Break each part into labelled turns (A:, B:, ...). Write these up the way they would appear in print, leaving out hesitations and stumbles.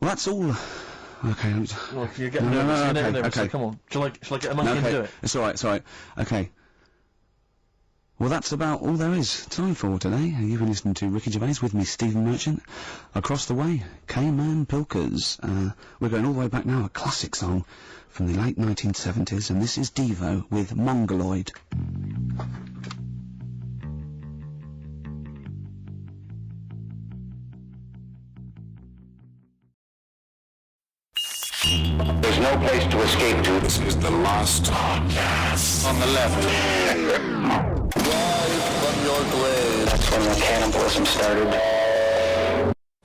A: Well, that's all. Okay.
B: Look, you're getting nervous.
A: Okay.
B: So come on. Shall I get a monkey and do it?
A: It's alright, Okay. Well, that's about all there is time for today. You've been listening to Ricky Gervais with me, Stephen Merchant. Across the way, K-Man Pilkers. We're going all the way back now, a classic song from the late 1970s, and this is Devo with Mongoloid.
C: There's no place to escape to.
D: This is the last podcast.
C: On the left.
D: Rise from your grave.
C: That's when the cannibalism started.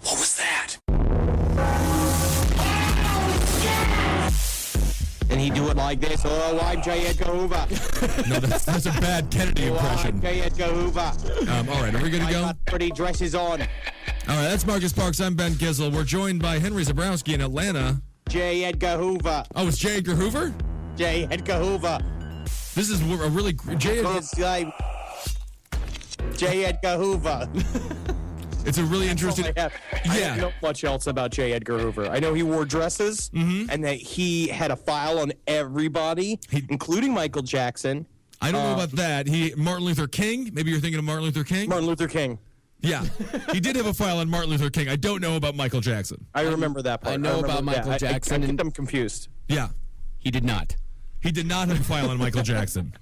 D: What was that?
E: And he do it like this. Oh, I'm J. Edgar Hoover.
F: No, that's a bad Kennedy impression.
E: I'm J. Edgar Hoover.
F: All right, are we good to
E: I
F: go?
E: got pretty dresses on.
F: All right, that's Marcus Parks. I'm Ben Gizzle. We're joined by Henry Zabrowski in Atlanta.
E: J. Edgar Hoover.
F: Oh, it's J. Edgar Hoover?
E: J. Edgar Hoover.
F: This is a really...
E: It's like J. Edgar Hoover.
F: It's a really interesting...
E: I don't know much else about J. Edgar Hoover. I know he wore dresses, and that he had a file on everybody, including Michael Jackson.
F: I don't know about that. Martin Luther King? Maybe you're thinking of Martin Luther King?
E: Martin Luther King.
F: Yeah. He did have a file on Martin Luther King. I don't know about Michael Jackson.
E: I remember that part.
G: I know about Michael Jackson.
E: I get them confused.
F: Yeah.
G: He did not.
F: He did not have a file on Michael Jackson.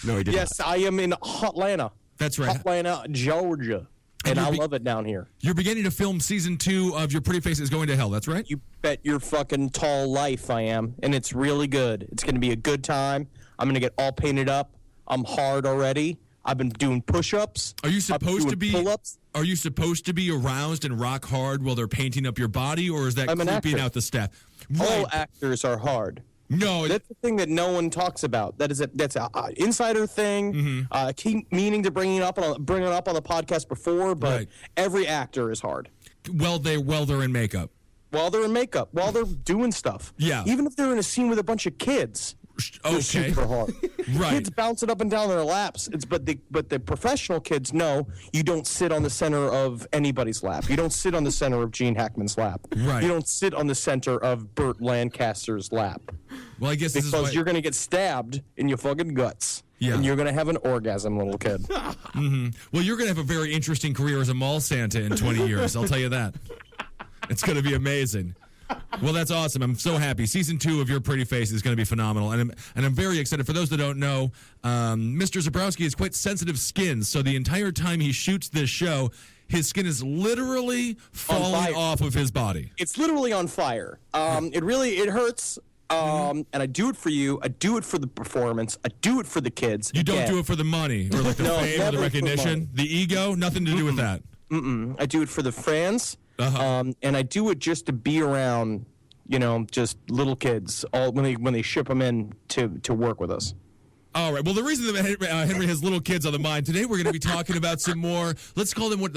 G: No, he did
E: Yes, I am in Hotlanta.
F: That's right.
E: Hotlanta, Georgia. And I love it down here.
F: You're beginning to film season 2 of Your Pretty Face is Going to Hell. That's right?
E: You bet your fucking tall life I am. And it's really good. It's going to be a good time. I'm going to get all painted up. I'm hard already. I've been doing push-ups.
F: Are you supposed to be
E: pull-ups.
F: Are you supposed to be aroused and rock hard while they're painting up your body, or is that
E: I'm an
F: creeping
E: actor.
F: out the staff?
E: All actors are hard.
F: No,
E: That's the thing that no one talks about. That's an insider thing. Keep meaning to bring it up on the podcast before, but
F: Right.
E: every actor is hard.
F: While they're in makeup.
E: While they're in makeup, while they're doing stuff.
F: Yeah.
E: Even if they're in a scene with a bunch of kids. They're
F: Okay.
E: super hard.
F: Right.
E: Kids bouncing up and down their laps. But the professional kids know you don't sit on the center of anybody's lap. You don't sit on the center of Gene Hackman's lap.
F: Right.
E: You don't sit on the center of Burt Lancaster's lap.
F: Well, I guess this is
E: Because
F: why,
E: you're going to get stabbed in your fucking guts.
F: Yeah.
E: And you're going to have an orgasm, little kid.
F: well, you're going to have a very interesting career as a mall Santa in 20 years. I'll tell you that. It's going to be amazing. Well, that's awesome. I'm so happy. Season 2 of Your Pretty Face is going to be phenomenal, and I'm very excited. For those that don't know, Mr. Zabrowski has quite sensitive skin, so the entire time he shoots this show, his skin is literally falling off of his body.
E: It's literally on fire. It hurts. And I do it for you. I do it for the performance. I do it for the kids.
F: You don't do it for the money or like the
E: No,
F: fame or
E: never
F: the
E: for
F: recognition,
E: money.
F: the ego, nothing to do with that.
E: I do it for the fans. And I do it just to be around, just little kids all when they ship them in to work with us.
F: All right. Well, the reason that Henry has little kids on the mind today, we're going to be talking about some more. Let's call them I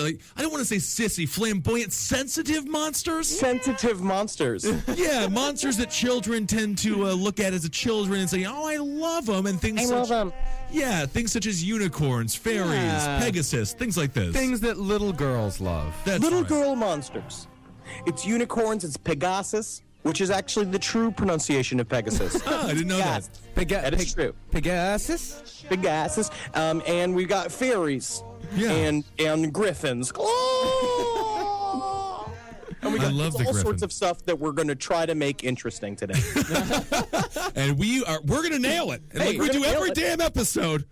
F: don't want to say sissy, flamboyant, sensitive monsters.
E: Sensitive monsters.
F: Yeah, monsters that children tend to look at as a children and say, "Oh, I love them," and things.
E: them.
F: Yeah, things such as unicorns, fairies, Pegasus, things like this.
G: Things that little girls love.
F: That's
E: Little
F: right.
E: girl monsters. It's unicorns. It's Pegasus, which is actually the true pronunciation of Pegasus.
F: Oh, I didn't know that.
E: That is true.
G: Pegasus?
E: Pegasus. And we got fairies.
F: Yeah.
E: And griffins. And we got
F: I love the
E: all
F: griffin.
E: sorts of stuff that we're going to try to make interesting today.
F: And we're going to nail it. And like we
E: we're
F: do
E: gonna
F: every
E: nail it.
F: damn episode,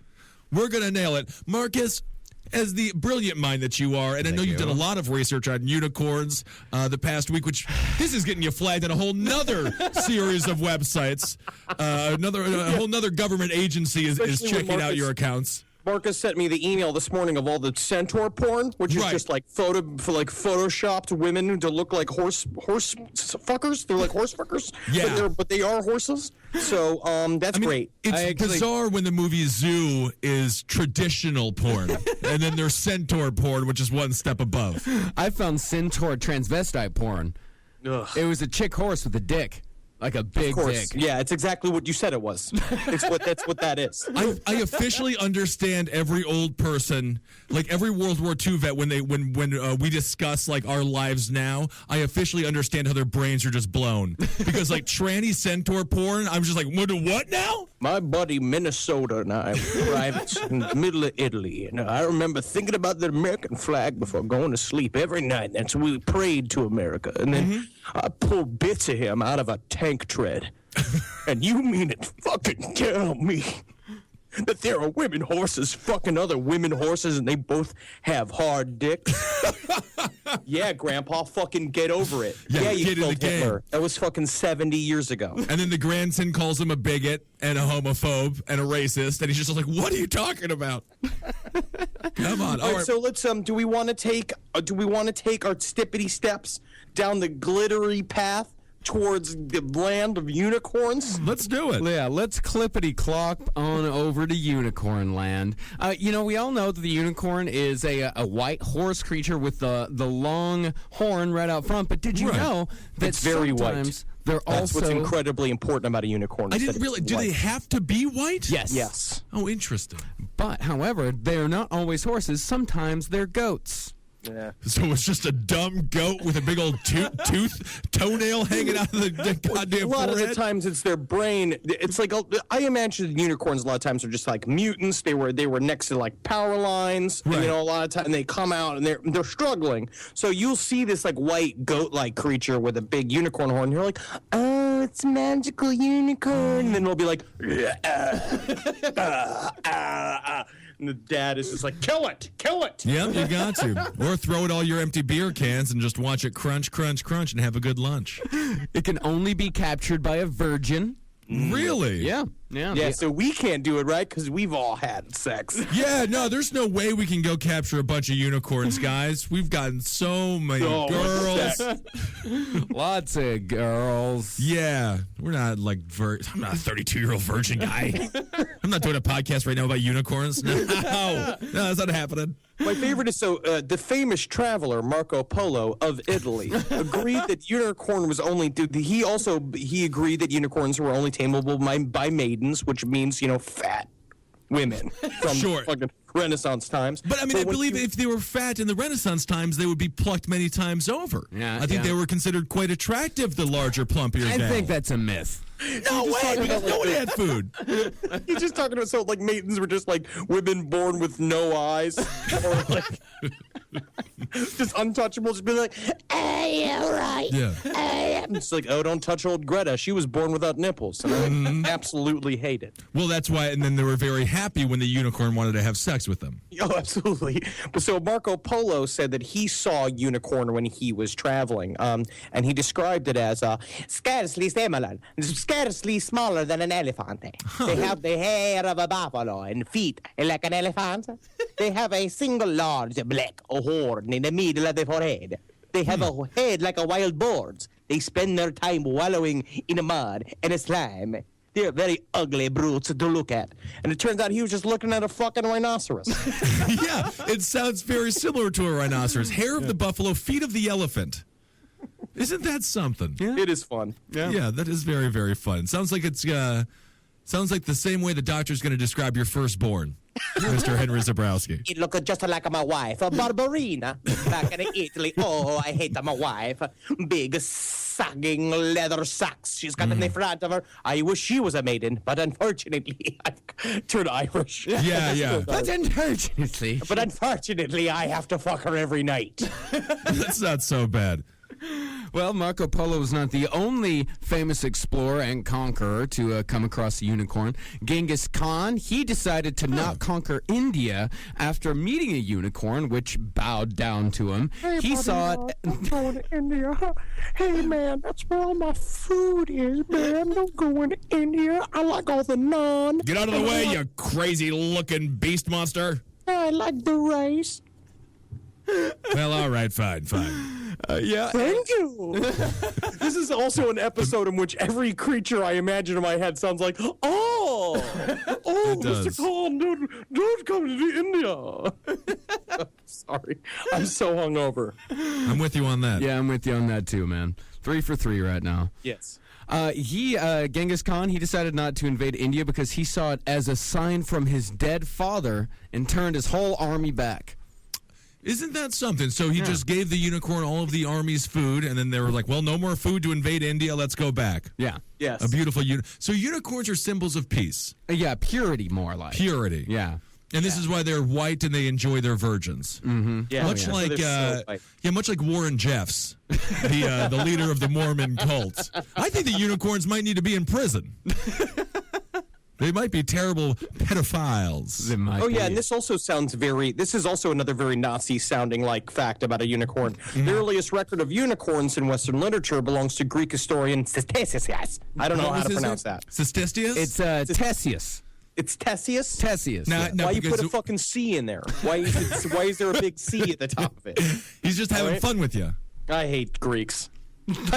F: we're going to nail it. Marcus, as the brilliant mind that you are, and I know you've done a lot of research on unicorns the past week, which this is getting you flagged on a whole nother series of websites. A whole nother government agency is
E: Especially when
F: checking out your
E: Marcus-
F: accounts.
E: Marcus sent me the email this morning of all the centaur porn, which is
F: Right.
E: just like photoshopped women to look like horse fuckers. They're like horse fuckers.
F: Yeah.
E: But they are horses. So that's great.
F: It's bizarre when the movie Zoo is traditional porn, and then there's centaur porn, which is one step above.
G: I found centaur transvestite porn.
E: Ugh.
G: It was a chick horse with a dick. Like a big
E: Of course.
G: dick.
E: Yeah, it's exactly what you said it was. That's what that is.
F: I officially understand every old person, like every World War II vet, when we discuss like our lives now. I officially understand how their brains are just blown because like tranny centaur porn. I'm just like, what now?
E: My buddy Minnesota and I arrived in the middle of Italy, and I remember thinking about the American flag before going to sleep every night. And so we prayed to America, and then I pulled bits of him out of a tank tread. And you mean it fucking tell me that there are women horses fucking other women horses and they both have hard dicks? Yeah, Grandpa, fucking get over it.
F: Yeah,
E: you
F: get in the
E: killed
F: game.
E: Hitler. That was fucking 70 years ago.
F: And then the grandson calls him a bigot and a homophobe and a racist, and he's just like, "What are you talking about?" Come on.
E: All right, so let's do we want to take our stippity steps down the glittery path towards the land of unicorns?
F: Let's do it.
G: Yeah, let's clippity clop on over to unicorn land. We all know that the unicorn is a white horse creature with the long horn right out front. But did you know that
E: It's very white.
G: sometimes they're
E: That's
G: also
E: what's incredibly important about a unicorn.
F: I
E: is that
F: didn't
E: it's
F: really. Do
E: white.
F: they have to be white?
G: Yes.
E: Yes.
F: Oh, interesting.
G: But however, they're not always horses. Sometimes they're goats.
E: Yeah.
F: So it's just a dumb goat with a big old toenail hanging out of the goddamn
E: A lot
F: forehead?
E: of the times it's their brain. It's like I imagine unicorns a lot of times are just like mutants. They were next to like power lines.
F: Right.
E: And, a lot of times they come out and they're struggling. So you'll see this like white goat-like creature with a big unicorn horn. And you're like, oh, it's a magical unicorn. And then it'll be like, and the dad is just like, kill it.
F: Yep, you got to. Or throw it all your empty beer cans and just watch it crunch, crunch, crunch and have a good lunch.
G: It can only be captured by a virgin.
F: Really?
G: Yeah.
E: Yeah, so we can't do it, right? Because we've all had sex.
F: Yeah, no, there's no way we can go capture a bunch of unicorns, guys. We've gotten so many girls.
G: Lots of girls.
F: Yeah, we're not like I'm not a 32-year-old virgin guy. I'm not doing a podcast right now about unicorns. No, that's not happening.
E: My favorite is the famous traveler Marco Polo of Italy agreed that unicorn was only. He agreed that unicorns were only tameable by maidens, which means fat women from
F: Sure.
E: fucking Renaissance times.
F: But I mean,
E: So
F: I
E: when
F: believe if they were fat in the Renaissance times, they would be plucked many times over.
G: Yeah,
F: I think
G: yeah.
F: they were considered quite attractive, the larger, plumpier
G: I
F: gal.
G: think that's a myth.
F: No way, because no one had food.
E: He's just talking about like maidens were just like women born with no eyes, or like just untouchable. Just be like, hey, all right.
F: Yeah.
E: It's like, oh, don't touch old Greta. She was born without nipples, and I absolutely hate it.
F: Well, that's why, and then they were very happy when the unicorn wanted to have sex with them.
E: Oh, absolutely. But so Marco Polo said that he saw a unicorn when he was traveling, and he described it as scarcely smaller than an elephant. They have the hair of a buffalo and feet like an elephant. They have a single large black horn in the middle of the forehead. They have a head like a wild boar's. They spend their time wallowing in the mud and slime. They're very ugly brutes to look at. And it turns out he was just looking at a fucking rhinoceros.
F: Yeah, it sounds very similar to a rhinoceros. Hair of the buffalo, feet of the elephant. Isn't that something?
G: Yeah.
E: It is fun.
F: Yeah, that is very, very fun. Sounds like sounds like the same way the doctor's going to describe your firstborn, Mr. Henry Zabrowski.
E: It looked just like my wife, Barbarina, back in Italy. Oh, I hate my wife. Big, sagging leather socks she's got in the front of her. I wish she was a maiden, but unfortunately, I've turned Irish.
F: Yeah.
G: But unfortunately,
E: But unfortunately, I have to fuck her every night.
F: That's not so bad.
G: well, Marco Polo was not the only famous explorer and conqueror to come across a unicorn. Genghis Khan, he decided to not conquer India after meeting a unicorn, which bowed down to him. He saw it.
E: I'm going to India. Hey, man, that's where all my food is, man. Don't go into India. I like all the naan.
F: Get out of the way, you crazy-looking beast monster.
E: I like the rice.
F: Well, all right, fine.
G: Yeah.
E: Thank you. This is also an episode in which every creature I imagine in my head sounds like, oh,
F: It does.
E: Mr. Khan, don't come to India. Sorry. I'm so hungover.
F: I'm with you on that.
G: Yeah, I'm with you on that too, man. 3 for 3 right now.
E: Yes.
G: Genghis Khan, he decided not to invade India because he saw it as a sign from his dead father and turned his whole army back.
F: Isn't that something? So he just gave the unicorn all of the army's food, and then they were like, well, no more food to invade India. Let's go back.
G: Yeah.
E: Yes.
F: A beautiful So unicorns are symbols of peace.
G: Yeah, purity more like.
F: Purity.
G: Yeah.
F: And this is why they're white and they enjoy their virgins.
G: Mm-hmm.
E: Yeah.
F: Much like
E: So white.
F: much like Warren Jeffs, the leader of the Mormon cult. I think the unicorns might need to be in prison. They might be terrible pedophiles.
E: Oh, yeah, and this also sounds this is also another very Nazi-sounding, like, fact about a unicorn. The earliest record of unicorns in Western literature belongs to Greek historian Ctesias. I don't know how to pronounce that.
F: Cestistius?
G: It's Theseus.
E: It's Theseus?
G: Theseus.
F: Nah,
G: yeah.
F: no,
E: Why you
F: because
E: put a fucking C in there? Why is there a big C at the top of it?
F: he's just having
E: All right.
F: fun with you.
E: I hate Greeks.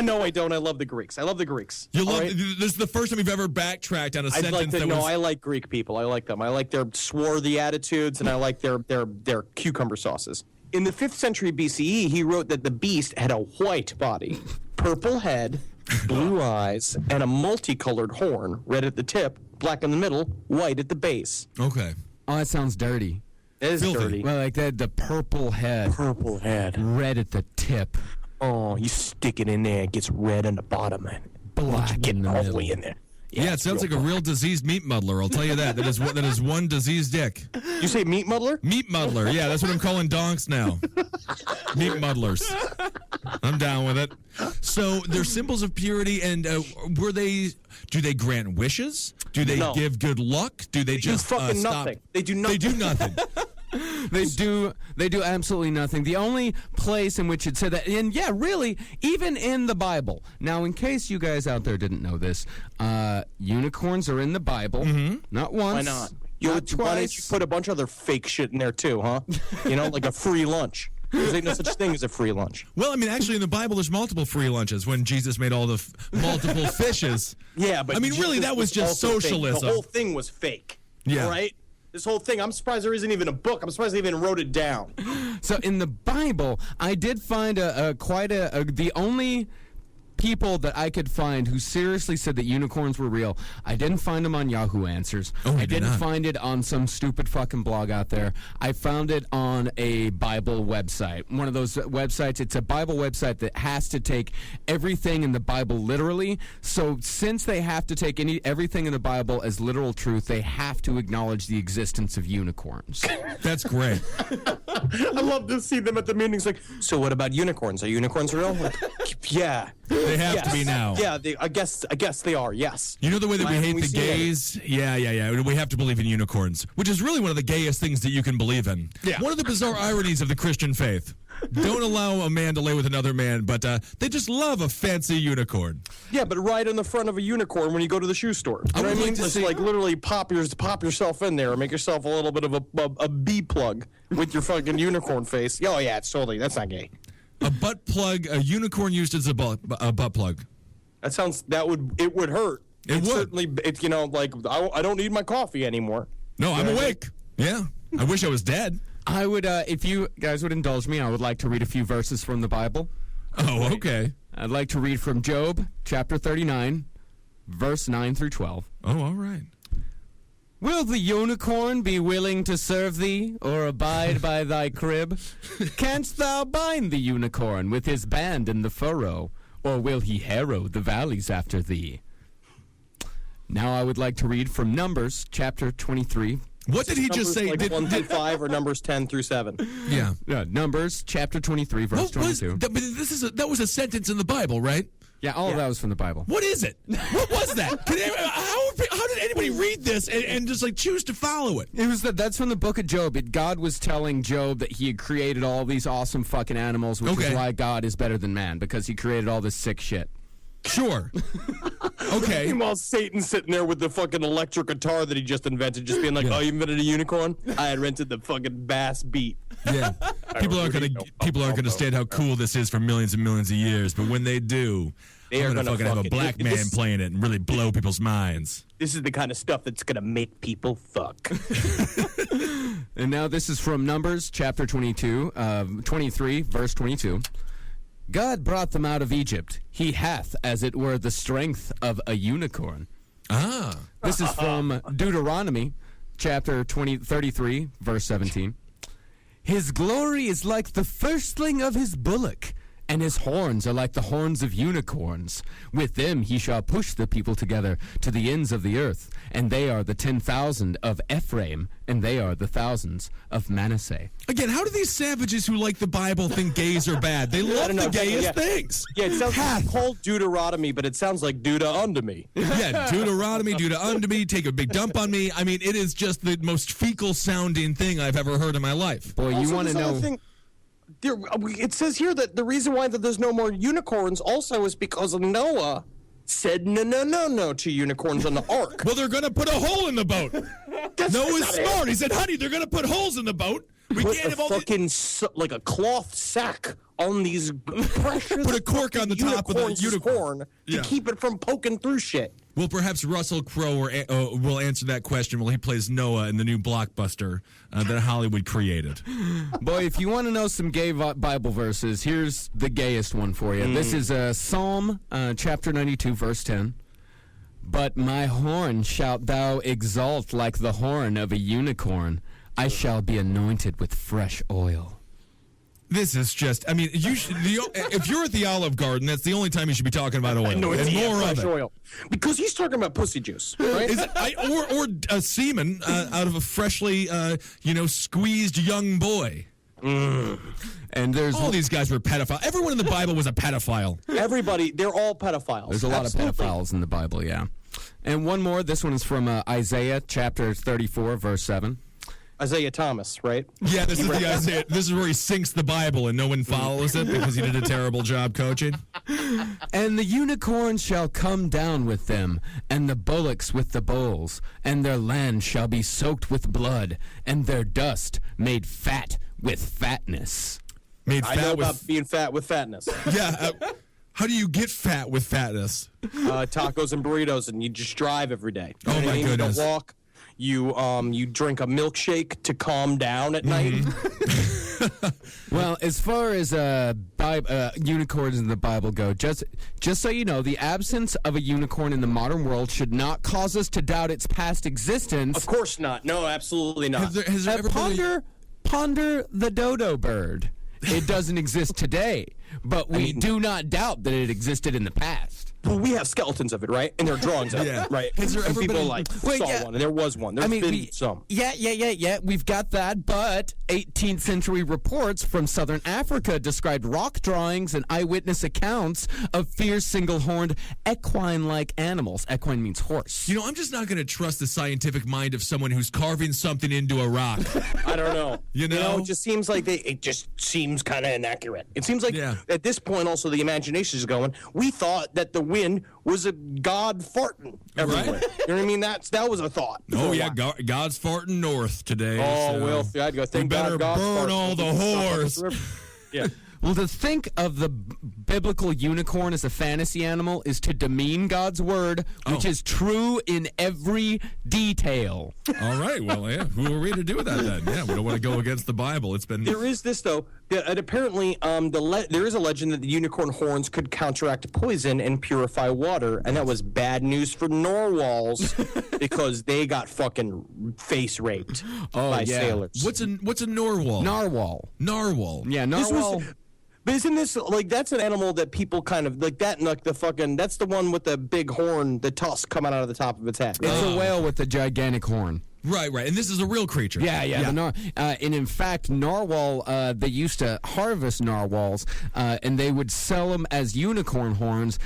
E: No, I don't. I love the Greeks. I love the Greeks.
F: You
E: All
F: love.
E: right?
F: This is the first time you've ever backtracked on a
E: I'd
F: sentence
E: like to
F: that
E: know.
F: was.
E: I like Greek people. I like them. I like their swarthy attitudes, and I like their cucumber sauces. In the 5th century BCE, he wrote that the beast had a white body, purple head, blue eyes, and a multicolored horn, red at the tip, black in the middle, white at the base.
F: Okay.
G: Oh, that sounds dirty.
E: It is
F: Filthy.
E: dirty.
G: Well, like that, the purple head,
E: Purple head.
G: red at the tip,
E: Oh, you stick it in there, it gets red on the bottom, and
G: black
E: get
G: in
E: it
G: the
E: all the
G: middle.
E: way in there.
F: Yeah, it sounds like a real diseased meat muddler. I'll tell you that. That is one diseased dick.
E: You say meat muddler?
F: Meat muddler. Yeah, that's what I'm calling donks now. Meat muddlers. I'm down with it. So they're symbols of purity, and do they grant wishes? Do they
E: No.
F: give good luck? Do they just
E: fucking
F: stop?
E: nothing. They do nothing.
F: They do nothing.
G: They do absolutely nothing. The only place in which it said that, and yeah, really, even in the Bible. Now, in case you guys out there didn't know this, unicorns are in the Bible. Not once.
E: Why not?
G: Not
E: Why don't you
G: twice.
E: put a bunch of other fake shit in there too, huh? You know, like a free lunch. There's ain't no such thing as a free lunch.
F: Well, I mean, actually, in the Bible, there's multiple free lunches when Jesus made all the multiple fishes.
E: Yeah, but
F: I mean, really,
E: Jesus
F: that was just
E: also fake.
F: socialism.
E: The whole thing was fake.
F: Yeah.
E: All right? This whole thing, I'm surprised there isn't even a book. I'm surprised they even wrote it down.
G: So in the Bible, I did find the only people that I could find who seriously said that unicorns were real. I didn't find them on Yahoo Answers.
F: Oh, you
G: I
F: did
G: didn't
F: not?
G: find it on some stupid fucking blog out there. I found it on a Bible website. One of those websites. It's a Bible website that has to take everything in the Bible literally. So since they have to take everything in the Bible as literal truth, they have to acknowledge the existence of unicorns.
F: That's great.
E: I love to see them at the meetings like, so what about unicorns? Are unicorns real? Like, yeah.
F: They have
E: Yes.
F: to be now.
E: Yeah, I guess they are, yes.
F: You know the way that we
E: Why
F: hate
E: haven't we
F: the
E: seen any?
F: gays? Yeah. We have to believe in unicorns, which is really one of the gayest things that you can believe in.
E: Yeah.
F: One of the bizarre ironies of the Christian faith. Don't allow a man to lay with another man, but they just love a fancy unicorn.
E: Yeah, but right in the front of a unicorn when you go to the shoe store. You know
F: would
E: what I mean?
F: like to
E: Just
F: see-
E: like literally pop yourself in there and make yourself a little bit of a bee plug with your fucking unicorn face. Oh yeah, it's totally, that's not gay.
F: A butt plug, a unicorn used as a butt plug.
E: It would hurt.
F: It would.
E: Certainly, it's, you know, like I don't need my coffee anymore.
F: No, I'm
E: Yeah.
F: awake. Yeah. I wish I was dead.
G: I would, if you guys would indulge me, I would like to read a few verses from the Bible.
F: Oh, okay.
G: I'd like to read from Job, chapter 39, verse 9 through 12.
F: Oh, all right.
G: Will the unicorn be willing to serve thee, or abide by thy crib? Canst thou bind the unicorn with his band in the furrow, or will he harrow the valleys after thee? Now I would like to read from Numbers, chapter 23.
F: What did he just say?
E: Like 1 through 5 or numbers 10 through 7?
F: Yeah.
G: Numbers, chapter 23, verse
F: What was
G: 22.
F: that? But that was a sentence in the Bible, right?
G: Yeah, all of that was from the Bible.
F: What is it? What was that? How did anybody read this and just like choose to follow it?
G: That's from the book of Job. God was telling Job that he had created all these awesome fucking animals, which
F: Okay.
G: is why God is better than man, because he created all this sick shit.
F: Sure. Okay.
E: Meanwhile, Satan's sitting there with the fucking electric guitar that he just invented, just being like, "Oh, you invented a unicorn? I had rented the fucking bass beat."
F: Yeah. People aren't gonna stand how cool this is for millions and millions of years, but when they do,
E: They are
F: I'm
E: gonna
F: fucking have a
E: fucking-
F: black man
E: this-
F: playing it and really blow people's minds.
E: This is the kind of stuff that's gonna make people fuck.
G: And now this is from Numbers chapter 23, verse 22. God brought them out of Egypt. He hath, as it were, the strength of a unicorn.
F: Ah.
G: This is from Deuteronomy chapter 33, verse 17. His glory is like the firstling of his bullock, and his horns are like the horns of unicorns. With them he shall push the people together to the ends of the earth, and they are the 10,000 of Ephraim, and they are the thousands of Manasseh.
F: Again, how do these savages who like the Bible think gays are bad? They love
E: don't know.
F: the gayest
E: Yeah.
F: things.
E: Yeah, it sounds like it's called Deuteronomy, but it sounds like Duda unto me.
F: Yeah, Deuteronomy, Duda unto me, take a big dump on me. I mean, it is just the most fecal sounding thing I've ever heard in my life.
G: Boy, you
E: Also,
G: want to
E: this other
G: know...
E: thing- it says here that the reason why that there's no more unicorns also is because Noah said no to unicorns on the ark.
F: Well, they're going to put a hole in the boat.
E: That's
F: Noah's
E: not it.
F: smart. He said, honey, they're going to put holes in the boat. We
E: Put
F: can't
E: a
F: have all the...
E: fucking like a cloth sack on these precious.
F: Put a cork on the top of the
E: unicorn's
F: unicorn.
E: horn to
F: Yeah.
E: keep it from poking through shit.
F: Well, perhaps Russell Crowe will answer that question while he plays Noah in the new blockbuster that Hollywood created.
G: Boy, if you want to know some gay Bible verses, here's the gayest one for you. This is Psalm chapter 92, verse 10. But my horn shalt thou exalt like the horn of a unicorn. I shall be anointed with fresh oil.
F: This is just, I mean, if you're at the Olive Garden, that's the only time you should be talking about oil.
E: No,
F: and
E: it's
F: more of
E: fresh
F: it.
E: oil. Because he's talking about pussy juice, right?
F: Is it, or a semen out of a freshly, squeezed young boy.
G: And there's
F: All these guys were pedophiles. Everyone in the Bible was a pedophile.
E: Everybody, they're all pedophiles.
G: There's a lot
E: Absolutely.
G: of pedophiles in the Bible, yeah. And one more. This one is from Isaiah chapter 34, verse 7.
E: Isaiah Thomas, right?
F: Yeah, this is the Isaiah. This is where he sinks the Bible and no one follows it because he did a terrible job coaching.
G: And the unicorn shall come down with them, and the bullocks with the bulls, and their land shall be soaked with blood, and their dust made fat with fatness.
F: Made
E: I know
F: fat
E: about
F: with
E: being fat with fatness.
F: yeah. How do you get fat with fatness?
E: Tacos and burritos, and you just drive every day. You
F: Oh,
E: know what
F: my
E: I mean?
F: goodness.
E: You don't walk. You drink a milkshake to calm down at night.
G: Well, as far as unicorns in the Bible go, just so you know, the absence of a unicorn in the modern world should not cause us to doubt its past existence.
E: Of course not. No, absolutely not.
F: Has there ever been a-
G: Ponder the dodo bird. It doesn't exist today, but we do not doubt that it existed in the past.
E: Well, we have skeletons of it, right? And there are drawings of
F: Yeah.
E: it, right?
F: Has there
E: And
F: ever
E: people
F: been a-
E: like
G: Wait,
E: saw
G: yeah.
E: one, and there was one. There's been some.
G: Yeah. We've got that, but 18th century reports from southern Africa described rock drawings and eyewitness accounts of fierce single-horned equine-like animals. Equine means horse.
F: You know, I'm just not going to trust the scientific mind of someone who's carving something into a rock.
E: I don't know.
F: You know?
E: it just seems like it just seems kind of inaccurate. It seems like
F: Yeah.
E: at this point also the imagination is going. We thought that the wind was a god farting everywhere.
F: Right.
E: You know what I mean? That was a thought.
F: Oh,
E: for a
F: yeah,
E: while.
F: God's farting north today.
E: Oh,
F: so
E: well, I'd go.
F: we
E: Thank
F: better
E: God God's
F: burn
E: farting.
F: all the whores.
E: Yeah.
G: Well, to think of the biblical unicorn as a fantasy animal is to demean God's word, which is true in every detail.
F: All right, well, yeah, who are we to do with that then? Yeah, we don't want to go against the Bible. It's been...
E: There is this though. And apparently, there is a legend that the unicorn horns could counteract poison and purify water, and that was bad news for narwhals because they got fucking face raped by
G: yeah.
E: sailors.
F: What's a narwhal?
G: Narwhal.
F: Narwhal.
G: Yeah,
E: This
G: narwhal.
E: was- But isn't this like that's an animal that people kind of like that? Like the fucking that's the one with the big horn, the tusk coming out of the top of its head.
G: It's a whale with a gigantic horn.
F: Right. And this is a real creature.
G: Yeah. And in fact, narwhal, they used to harvest narwhals, and they would sell them as unicorn horns.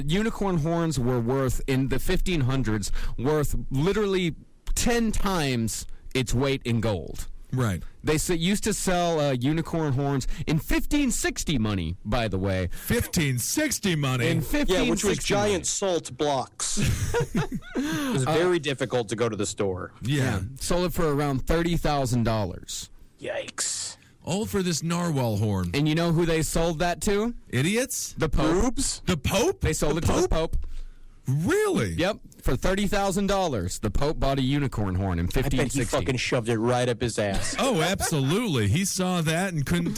G: Unicorn horns were worth, in the 1500s, worth literally 10 times its weight in gold.
F: Right.
G: They used to sell unicorn horns in 1560 money, by the way.
F: 1560 money.
G: In 1560
E: Yeah, which was giant
G: money.
E: salt blocks. It was very difficult to go to the store.
F: yeah.
G: Sold it for around $30,000.
E: Yikes.
F: All for this narwhal horn.
G: And you know who they sold that to?
F: Idiots?
G: The Pope.
E: Boobs?
F: The Pope?
G: They sold it to the Pope.
F: Really?
G: Yep, for $30,000. The Pope bought a unicorn horn in
E: I bet he
G: 1560.
E: fucking shoved it right up his ass.
F: Oh, absolutely. He saw that and couldn't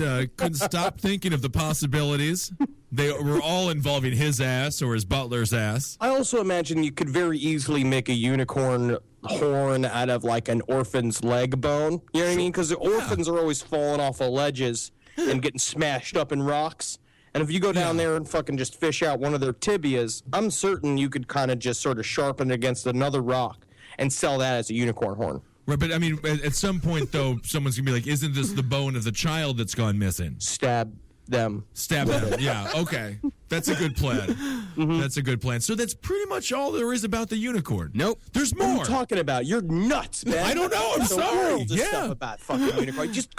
F: stop thinking of the possibilities. They were all involving his ass or his butler's ass.
E: I also imagine you could very easily make a unicorn horn out of like an orphan's leg bone. You know what I mean? Because the orphans are always falling off of ledges and getting smashed up in rocks. And if you go down there and fucking just fish out one of their tibias, I'm certain you could kind of just sort of sharpen it against another rock and sell that as a unicorn horn.
F: Right, but I mean, at some point, though, someone's going to be like, isn't this the bone of the child that's gone missing?
E: Stab them.
F: Stab them. Yeah, okay. That's a good plan.
E: Mm-hmm.
F: That's a good plan. So that's pretty much all there is about the unicorn.
G: Nope.
F: There's
E: What are
F: more.
E: you talking about? You're nuts, man.
F: I don't know. I'm
E: The
F: sorry.
E: world is
F: Yeah.
E: stuff about fucking unicorn. Just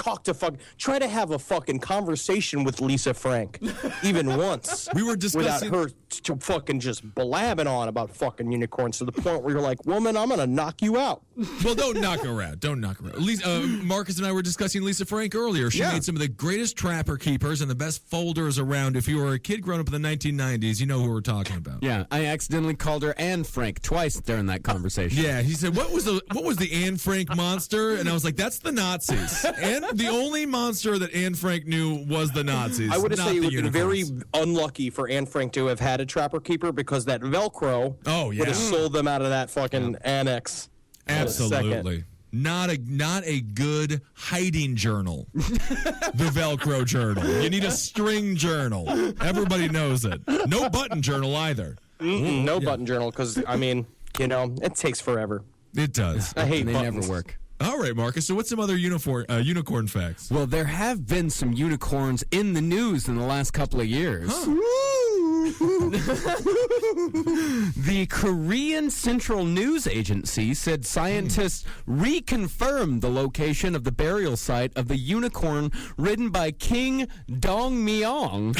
E: try to have a fucking conversation with Lisa Frank, even once.
F: We were
E: without
F: discussing.
E: her fucking just blabbing on about fucking unicorns to the point where you're like, woman, I'm gonna knock you out.
F: Well, don't knock her out. Don't knock her out. Marcus and I were discussing Lisa Frank earlier. She made some of the greatest trapper keepers and the best folders around. If you were a kid growing up in the 1990s, you know who we're talking about.
G: Yeah, I accidentally called her Anne Frank twice during that conversation.
F: Yeah, he said, "What was the Anne Frank monster?" And I was like, "That's the Nazis." And the only monster that Anne Frank knew was the Nazis.
E: I would have
F: not
E: said it
F: the
E: would have been very
F: unicorns.
E: unlucky for Anne Frank to have had a trapper keeper because that Velcro would
F: yeah.
E: have sold them out of that fucking annex. in a second.
F: Absolutely. Not a good hiding journal. The Velcro journal. You need a string journal. Everybody knows it. No button journal either.
E: No button journal because, I mean, you know, it takes forever.
F: It does.
E: I hate
G: They
E: buttons.
G: never work.
F: All right, Marcus. So what's some other unicorn facts?
G: Well, there have been some unicorns in the news in the last couple of years. The Korean Central News Agency said scientists reconfirmed the location of the burial site of the unicorn ridden by King Dongmyong,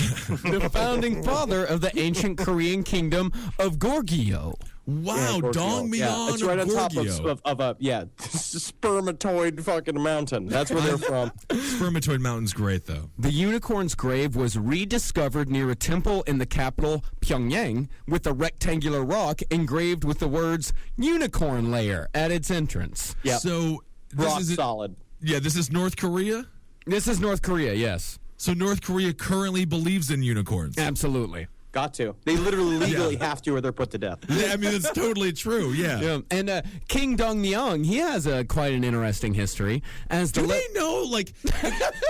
G: the founding father of the ancient Korean kingdom of Goryeo.
F: Wow,
E: Goryeo.
F: Dongmyong
E: Yeah, it's right on top
F: Goryeo.
E: of a spermatoid fucking mountain. That's where they're from.
F: Spermatoid Mountain's great, though.
G: The unicorn's grave was rediscovered near a temple in the capital, Pyongyang, with a rectangular rock engraved with the words "Unicorn Lair" at its entrance.
E: Yep.
F: So this
E: Rock
F: is
E: solid.
F: Yeah, this is North Korea.
G: This is North Korea, yes.
F: So North Korea currently believes in unicorns.
G: Absolutely.
E: Got to. They literally legally have to or they're put to death.
F: Yeah, I mean, it's totally true. Yeah.
G: Yeah. And King Dongmyong, he has quite an interesting history. As the
F: Do they know, like,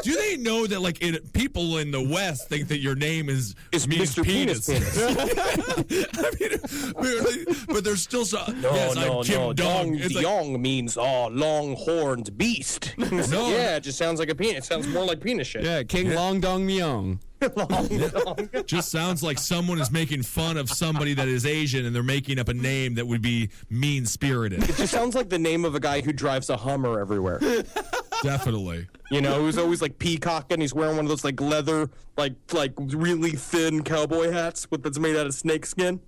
F: do they know that, like, people in the West think that your name means
E: Mr.
F: penis?
E: Penis.
F: I mean, but there's still so. Yes, I'm Kim Dong. It's like,
E: Dong means long-horned beast.
F: No.
E: Yeah, it just sounds like a penis. It sounds more like penis shit.
G: Yeah, King Long Dongmyong.
F: just sounds like someone is making fun of somebody that is Asian and they're making up a name that would be mean-spirited.
E: It just sounds like the name of a guy who drives a Hummer everywhere.
F: Definitely.
E: You know, who's always like peacocking. He's wearing one of those like leather, like really thin cowboy hats that's made out of snake skin.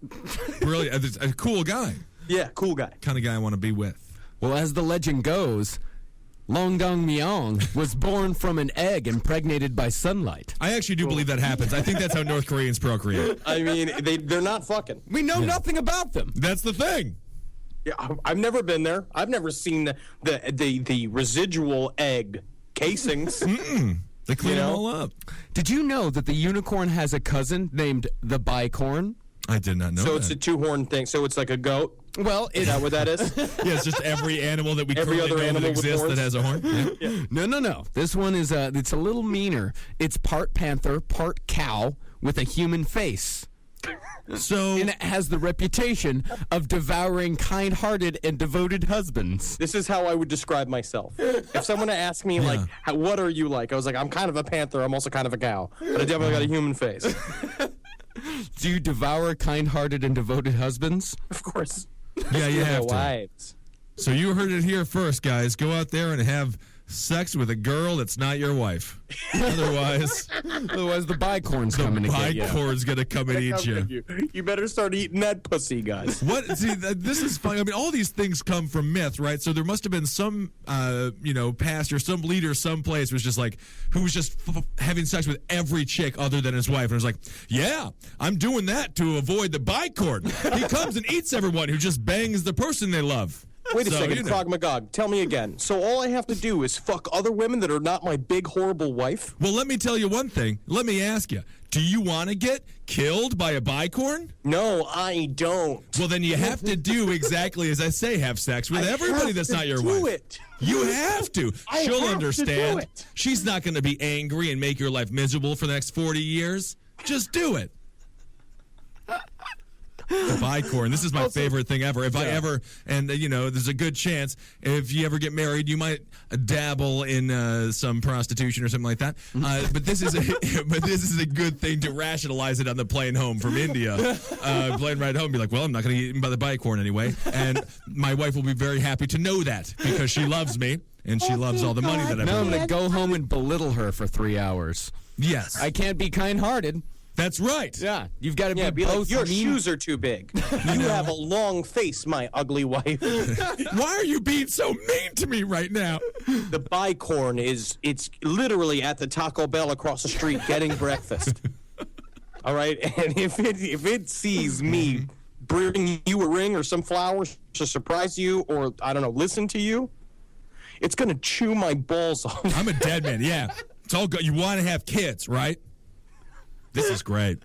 F: Brilliant. It's a cool guy.
E: Yeah, cool guy.
F: Kind of guy I want to be with.
G: Well, as the legend goes, Long Dongmyong was born from an egg impregnated by sunlight.
F: I actually do believe that happens. I think that's how North Koreans procreate.
E: I mean, they're not fucking.
G: We know nothing about them.
F: That's the thing.
E: Yeah, I've never been there. I've never seen the residual egg casings.
F: They clean them all up.
G: Did you know that the unicorn has a cousin named the bicorn?
F: I did not know
E: So
F: that.
E: it's a two-horn thing. So it's like a goat.
G: Well,
E: Is that what that is?
F: Yeah, it's just every animal that we
E: Every
F: currently
E: other
F: know that
E: animal with
F: exists that
E: horns?
F: has a horn. Yeah.
G: No. This one is it's a little meaner. It's part panther, part cow with a human face.
F: So
G: And it has the reputation of devouring kind-hearted and devoted husbands.
E: This is how I would describe myself. If someone asked me, like, what are you like? I was like, I'm kind of a panther. I'm also kind of a cow. But I definitely got a human face.
G: Do you devour kind-hearted and devoted husbands?
E: Of course.
F: yeah, you
E: Their
F: have to.
E: wives.
F: So you heard it here first, guys. Go out there and have sex with a girl that's not your wife. Otherwise,
G: the bicorn's coming to get you.
F: bicorn's going to come and eat you.
E: You better start eating that pussy, guys.
F: What? See, this is funny. I mean, all these things come from myth, right? So there must have been some, pastor, some leader, someplace was just like, who was just having sex with every chick other than his wife, and was like, yeah, I'm doing that to avoid the bicorn. He comes and eats everyone who just bangs the person they love.
E: Wait a
F: So,
E: second,
F: you know.
E: Frog Magog. Tell me again. So all I have to do is fuck other women that are not my big, horrible wife?
F: Well, let me tell you one thing. Let me ask you. Do you want to get killed by a bicorn?
E: No, I don't.
F: Well, then you have to do exactly as I say, have sex with everybody that's not your wife.
E: It.
F: You have to.
E: I
F: She'll
E: have to
F: understand.
E: do it.
F: She's not going to be angry and make your life miserable for the next 40 years. Just do it. The bicorn. This is my favorite thing ever. If I ever, and there's a good chance if you ever get married, you might dabble in some prostitution or something like that. But this is a good thing to rationalize it on the plane home from India. Plane ride home, be like, well, I'm not going to get eaten by the bicorn anyway, and my wife will be very happy to know that because she loves me and she loves all the money that I've
G: Now I'm
F: made.
G: going to go home and belittle her for 3 hours.
F: Yes,
G: I can't be kind-hearted.
F: that's right.
G: Yeah, you've got to
E: Yeah,
G: be
E: be
G: both
E: like, your
G: mean.
E: shoes are too big. You have a long face, my ugly wife.
F: Why are you being so mean to me right now?
E: The bicorn it's literally at the Taco Bell across the street getting breakfast. All right, and if it sees me bring you a ring or some flowers to surprise you, or I don't know, listen to you, it's gonna chew my balls off.
F: I'm a dead man. Yeah, it's all good. You want to have kids, right? This is great.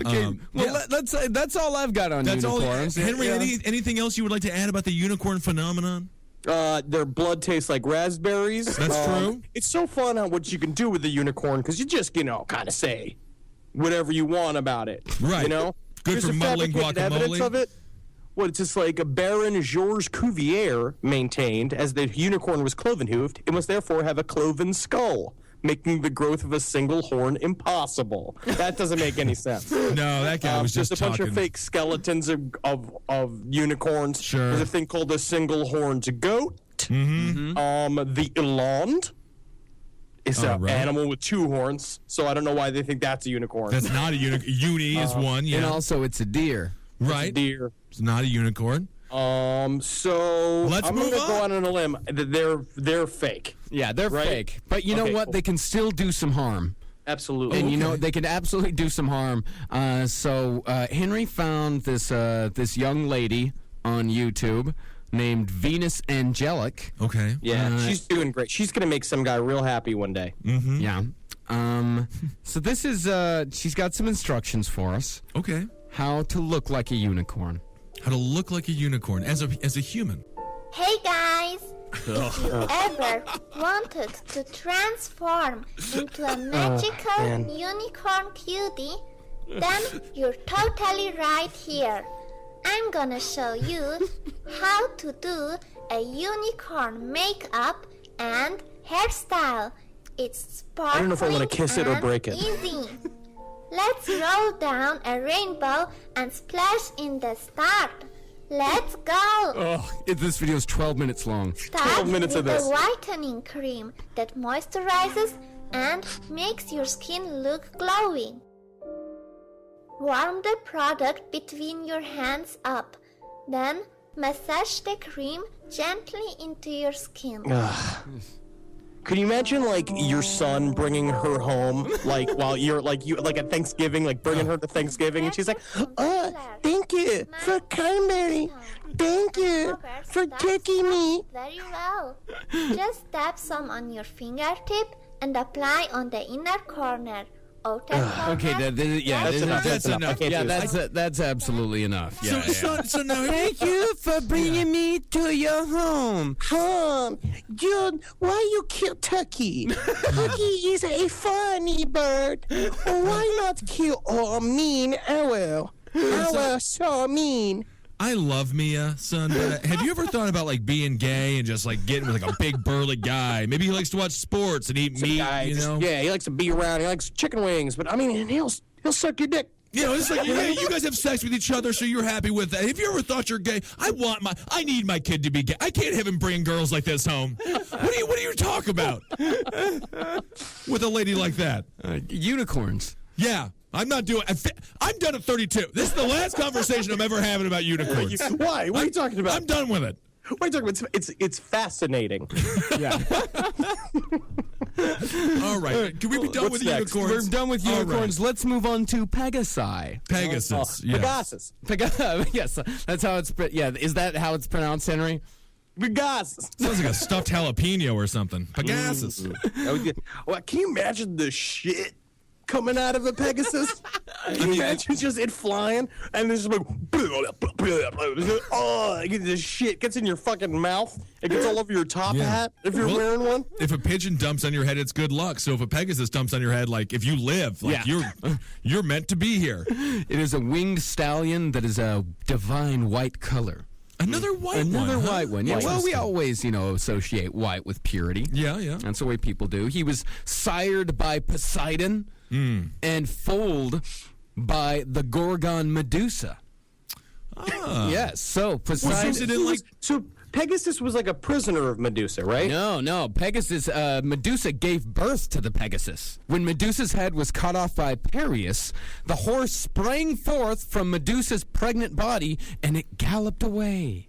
G: Okay,
F: yeah.
G: that's all I've got on
F: That's all.
G: unicorns.
F: Henry,
G: Yeah.
F: anything else you would like to add about the unicorn phenomenon?
E: Their blood tastes like raspberries.
F: That's true.
E: It's so fun how what you can do with the unicorn because you just kind of say whatever you want about it.
F: Right.
E: You know.
F: Good
E: Here's
F: for
E: the
F: muddling
E: fabricated evidence
F: guacamole.
E: of it. Well, it's just like a Baron Georges Cuvier maintained, as the unicorn was cloven-hoofed, it must therefore have a cloven skull, making the growth of a single horn impossible. That doesn't make any sense.
F: No, that guy was just
E: There's a bunch
F: talking.
E: of fake skeletons of unicorns.
F: Sure.
E: There's a thing called a single-horned goat.
F: Mm-hmm.
E: The eland is an
F: right.
E: animal with 2 horns, so I don't know why they think that's a unicorn.
F: That's not a unicorn. Uni is one. Yeah.
G: And also, it's a deer.
F: Right.
E: Deer.
F: It's not a unicorn.
E: So
F: Let's
E: I'm
F: move
E: gonna go
F: on.
E: out on a limb. They're fake.
G: Yeah, they're
E: Right?
G: fake. But you know
E: Okay,
G: what?
E: cool.
G: They can still do some harm.
E: Absolutely.
G: And they can absolutely do some harm. So Henry found this young lady on YouTube named Venus Angelic.
F: Okay.
E: yeah, she's doing great. She's gonna make some guy real happy one day.
G: Yeah. So this is she's got some instructions for us
F: Okay.
G: how to look like a unicorn.
F: How to look like a unicorn as a human.
H: Hey guys! If you ever wanted to transform into a magical unicorn cutie, then you're totally right here. I'm gonna show you how to do a unicorn makeup and hairstyle. It's sparkling
E: don't know if I wanna kiss it or
H: and
E: break it.
H: easy. Let's roll down a rainbow and splash in the start. Let's go!
G: Oh, this video is 12 minutes long.
H: Start
E: 12 minutes
H: with
E: of this.
H: a whitening cream that moisturizes and makes your skin look glowing. Warm the product between your hands up. Then massage the cream gently into your skin.
E: Could you imagine like your son bringing her home, like while you're like at Thanksgiving, like bringing her to Thanksgiving, and she's like, thank you for cranberry, thank you for turkey meat.
H: Very well. Just tap some on your fingertip and apply on the inner corner. Outer corner.
G: Okay,
E: That's enough.
F: That's enough.
E: I can't
G: Yeah,
E: do this.
G: that's absolutely enough. Yeah,
F: So now.
G: Thank you for bringing me to your home.
E: Jude, why you kill Turkey? Turkey is a funny bird. Why not kill a mean owl? Owl so mean.
F: I love Mia, son, but have you ever thought about like being gay and just like getting with like a big burly guy? Maybe he likes to watch sports and eat meat,
E: Guy
F: you
E: just-
F: know?
E: Yeah, he likes to be around. He likes chicken wings, but I mean, he'll suck your dick.
F: You know, it's like you guys have sex with each other, so you're happy with that. Have you ever thought you're gay? I need my kid to be gay. I can't have him bring girls like this home. What do you talk about with a lady like that?
G: Unicorns.
F: Yeah, I'm not doing. I'm done at 32. This is the last conversation I'm ever having about unicorns.
E: Why? What are you talking about?
F: I'm done with it.
E: What are you talking about? It's fascinating. Yeah.
F: All right. Can we be done with
E: next?
F: unicorns?
G: We're done with
F: All
G: unicorns.
F: right.
G: Let's move on to Pegasi.
F: Pegasus. Yes.
E: Pegasus.
G: Yes, that's how it's. Yeah, is that how it's pronounced, Henry?
E: Pegasus.
F: Sounds like a stuffed jalapeno or something. Pegasus.
E: Well, can you imagine the shit coming out of a Pegasus? Can you imagine just it flying and there's just like, oh, the shit gets in your fucking mouth. It gets all over your top hat if you're wearing one.
F: If a pigeon dumps on your head, it's good luck. So if a Pegasus dumps on your head, like if you live, like you're meant to be here.
G: It is a winged stallion that is a divine white color.
F: Another white one.
G: Another
F: huh?
G: white one. Yeah. Well, we always, associate white with purity.
F: Yeah.
G: That's the way people do. He was sired by Poseidon and foaled by the Gorgon Medusa. Yes. So Poseidon.
E: So Pegasus was like a prisoner of Medusa, right?
G: No. Pegasus, Medusa gave birth to the Pegasus. When Medusa's head was cut off by Peleus, the horse sprang forth from Medusa's pregnant body and it galloped away.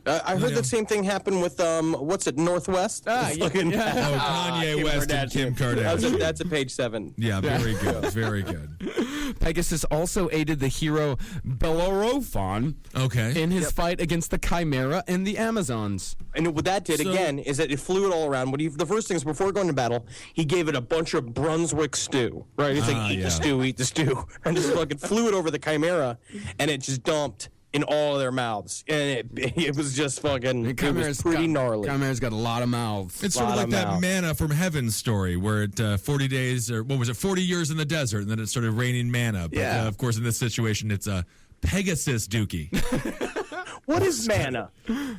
E: I heard the same thing happened with what's it, Northwest?
F: Kanye West and Kim Kardashian.
E: That's at page 7.
F: Yeah, very good. Very good.
G: Pegasus also aided the hero Bellerophon in his fight against the Chimera and the Amazons.
E: And what that did, again, is that it flew it all around. The first thing is, before going to battle, he gave it a bunch of Brunswick stew, right? It's like, eat the stew, and just fucking flew it over the Chimera, and it just dumped in all of their mouths. And it was just fucking, it was pretty gnarly.
G: Chimera's got a lot of mouths.
F: It's sort of like that manna from heaven story where it 40 days, or what was it, 40 years in the desert, and then it started raining manna. But, of course, in this situation, it's a Pegasus dookie.
E: What is manna?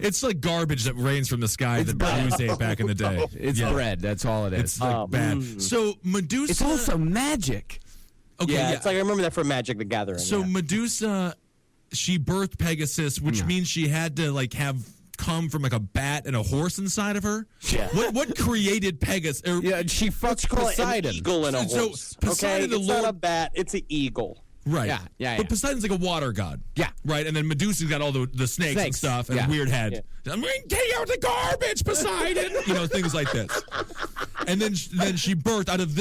F: It's like garbage that rains from the sky that Bruce ate back in the day.
G: It's bread. That's all it is.
F: It's like bad. So Medusa...
G: It's also magic.
F: Okay,
E: yeah, it's like, I remember that from Magic the Gathering.
F: So Medusa... She birthed Pegasus, which means she had to have come from like a bat and a horse inside of her.
E: Yeah.
F: What created Pegasus?
G: She fucked Poseidon.
E: An eagle and a horse.
F: So Poseidon,
E: it's not a bat; it's an eagle.
F: Right.
G: Yeah.
F: But Poseidon's like a water god.
G: Yeah.
F: Right. And then Medusa's got all the snakes and stuff and weird head. Yeah. I'm going to take out the garbage, Poseidon. Things like this. And then she birthed out of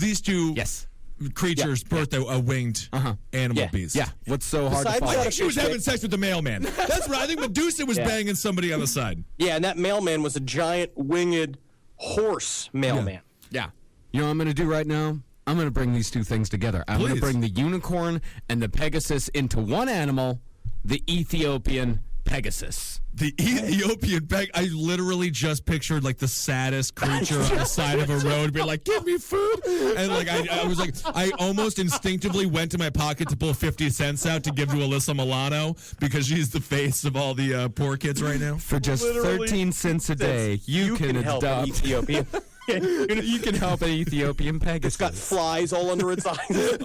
F: these two.
G: Yes.
F: Creatures birthed a winged animal beast.
G: Yeah. What's so hard to
E: Besides
G: follow?
F: I think she was having sex with the mailman. That's right. I think Medusa was banging somebody on the side.
E: Yeah, and that mailman was a giant winged horse mailman.
G: Yeah. You know what I'm going to do right now? I'm going to bring these two things together. I'm going to bring the unicorn and the Pegasus into one animal, the Ethiopian Pegasus.
F: The Ethiopian I literally just pictured like the saddest creature on the side of a road being like, give me food. And like I was like, I almost instinctively went to my pocket to pull 50 cents out to give to Alyssa Milano because she's the face of all the poor kids right now.
G: For just 13 cents a day, you can
E: help an
G: adopt
E: Ethiopian.
G: you can help an Ethiopian Pegasus.
E: It's got flies all under its eyes.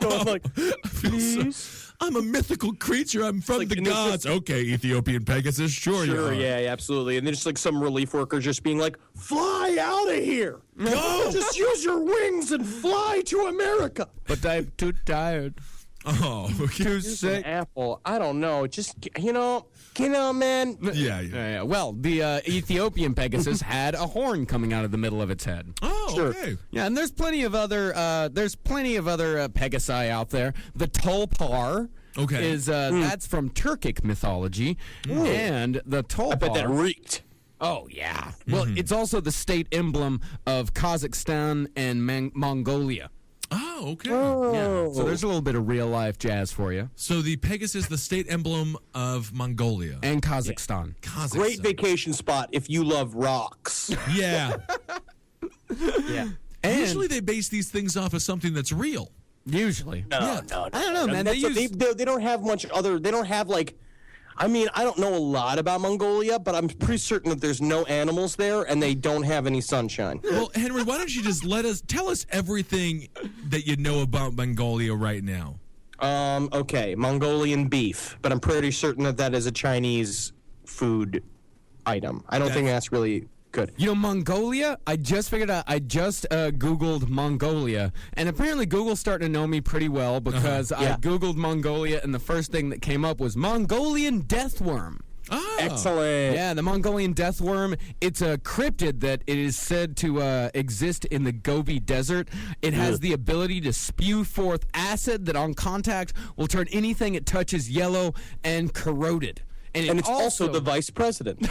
E: Going like, please.
F: I'm a mythical creature. I'm from the gods. Okay, Ethiopian Pegasus. Sure you are.
E: Yeah, absolutely. And then just like some relief workers just being like, fly out of here.
F: Go.
E: Just use your wings and fly to America.
G: But I'm too tired.
F: Oh, okay.
E: An apple. I don't know. Just, man.
F: Yeah.
G: Well, the Ethiopian Pegasus had a horn coming out of the middle of its head.
F: Oh, okay.
G: Yeah, and there's plenty of other Pegasi out there. The Tulpar.
F: Okay.
G: Is that's from Turkic mythology, and the Tulpar.
E: I bet that reeked.
G: Oh yeah. Well, it's also the state emblem of Kazakhstan and Mongolia.
F: Oh, okay.
G: Yeah. So there's a little bit of real life jazz for you.
F: So the Pegasus, the state emblem of Mongolia
G: and Kazakhstan.
E: Great vacation spot if you love rocks.
F: Yeah.
E: Yeah.
G: And
F: usually they base these things off of something that's real.
G: Usually.
E: No.
G: I don't know, man.
E: They don't have much other. They don't have like. I mean, I don't know a lot about Mongolia, but I'm pretty certain that there's no animals there, and they don't have any sunshine.
F: Well, Henry, why don't you just tell us everything that you know about Mongolia right now?
E: Okay, Mongolian beef, but I'm pretty certain that is a Chinese food item. I don't think that's really good.
G: You know, Mongolia, I just figured out, I just Googled Mongolia, and apparently Google's starting to know me pretty well because I Googled Mongolia, and the first thing that came up was Mongolian deathworm.
F: Oh.
E: Excellent.
G: Yeah, the Mongolian deathworm, it's a cryptid that it is said to exist in the Gobi Desert. It has the ability to spew forth acid that on contact will turn anything it touches yellow and corroded.
E: And it's also the vice president.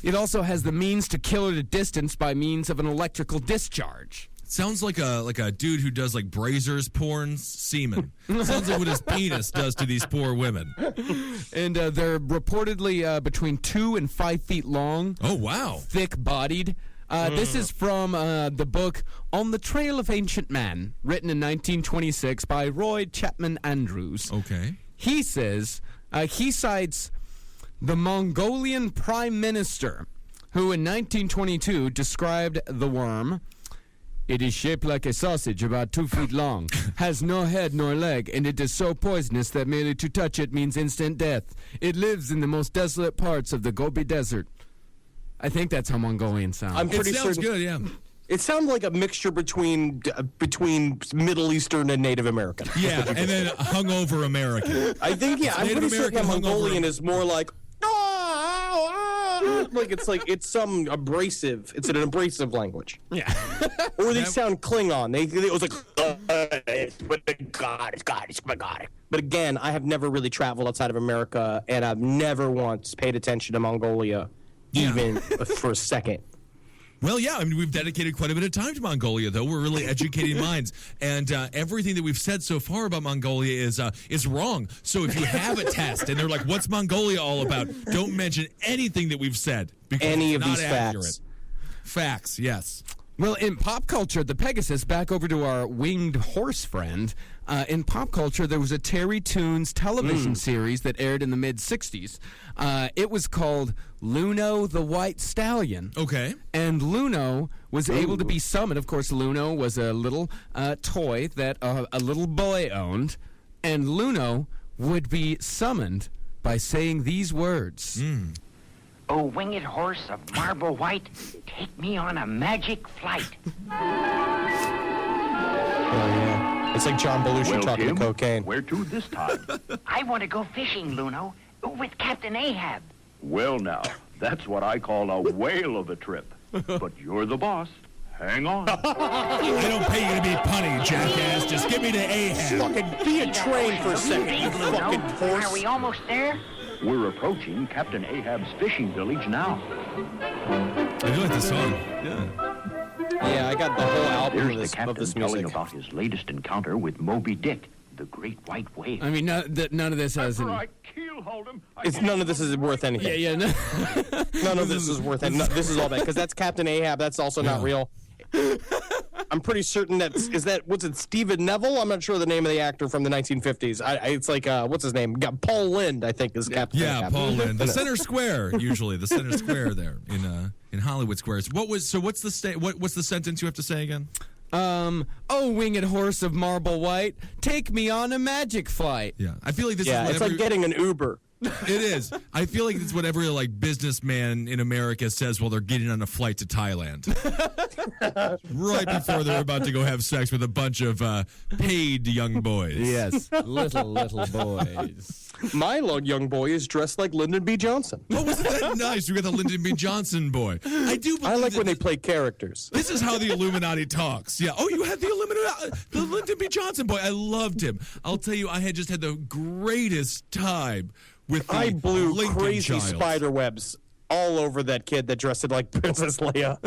G: It also has the means to kill at a distance by means of an electrical discharge.
F: Sounds like a dude who does like Brazers porn semen. Sounds like what his penis does to these poor women.
G: And they're reportedly between 2 and 5 feet long.
F: Oh, wow.
G: Thick-bodied. This is from the book On the Trail of Ancient Man, written in 1926 by Roy Chapman Andrews.
F: Okay.
G: He says, he cites the Mongolian Prime Minister, who in 1922 described the worm. It is shaped like a sausage, about 2 feet long, has no head nor leg, and it is so poisonous that merely to touch it means instant death. It lives in the most desolate parts of the Gobi Desert. I think that's how Mongolian sounds.
E: I'm pretty
F: It sounds
E: certain.
F: good, yeah.
E: It sounds like a mixture between Middle Eastern and Native American.
F: Yeah, and then hungover American.
E: I think, I'm
F: Native
E: pretty certain that
F: American hungover.
E: Mongolian is more like, it's some abrasive. It's an abrasive language.
G: Yeah.
E: Or they sound Klingon. It was like, it's my God. But again, I have never really traveled outside of America, and I've never once paid attention to Mongolia, even for a second.
F: Well, yeah, I mean, we've dedicated quite a bit of time to Mongolia, though. We're really educating minds. And everything that we've said so far about Mongolia is wrong. So if you have a test and they're like, what's Mongolia all about? Don't mention anything that we've said. Because
E: Any
F: it's
E: of
F: not
E: these
F: accurate.
E: facts.
F: Facts, yes.
G: Well, in pop culture, the Pegasus, back over to our winged horse friend, in pop culture, there was a Terry Toons television series that aired in the mid-'60s. It was called Luno the White Stallion.
F: Okay.
G: And Luno was able to be summoned. Of course, Luno was a little toy that a little boy owned. And Luno would be summoned by saying these words.
I: O winged horse of marble white, take me on a magic flight.
E: It's like John Belushi talking to cocaine.
J: Where to this time?
I: I want to go fishing, Luno, with Captain Ahab.
J: Well, now, that's what I call a whale of a trip. But you're the boss. Hang on.
F: I don't pay you to be punny, jackass. Just get me to Ahab.
E: Fucking be a train for a second, you fucking horse.
I: Are we almost there?
J: We're approaching Captain Ahab's fishing village now.
F: I do like this song.
E: Yeah, I got the whole album
J: Here's
E: of
J: the
E: this
J: captain telling
E: music.
J: about his latest encounter with Moby Dick, the great white whale.
G: I mean, none of this has...
J: I keelhauled him.
E: None of this is worth anything.
G: Yeah, no.
E: None of this is worth it. No, this is all bad because that's Captain Ahab. That's also not real. I'm pretty certain what's it, Stephen Neville? I'm not sure the name of the actor from the 1950s. It's like, what's his name? Paul Lind, I think, is Captain Ahab.
F: Paul Lind. The center square, usually. The center square there in Hollywood Squares. What's the sentence you have to say again?
G: Oh, winged horse of marble white, take me on a magic flight.
F: Yeah, I feel like this is
E: it's like getting an Uber.
F: It is. I feel like it's what every businessman in America says while they're getting on a flight to Thailand. Right before they're about to go have sex with a bunch of paid young boys.
G: Yes, little boys.
E: My young boy is dressed like Lyndon B. Johnson.
F: Oh, wasn't that nice? You got the Lyndon B. Johnson boy. I
E: like when they play characters.
F: This is how the Illuminati talks. Yeah. Oh, you had the Lyndon B. Johnson boy. I loved him. I'll tell you, I had just had the greatest time with the
E: I blew
F: Lincoln
E: crazy
F: child.
E: spider webs all over that kid that dressed like Princess Leia.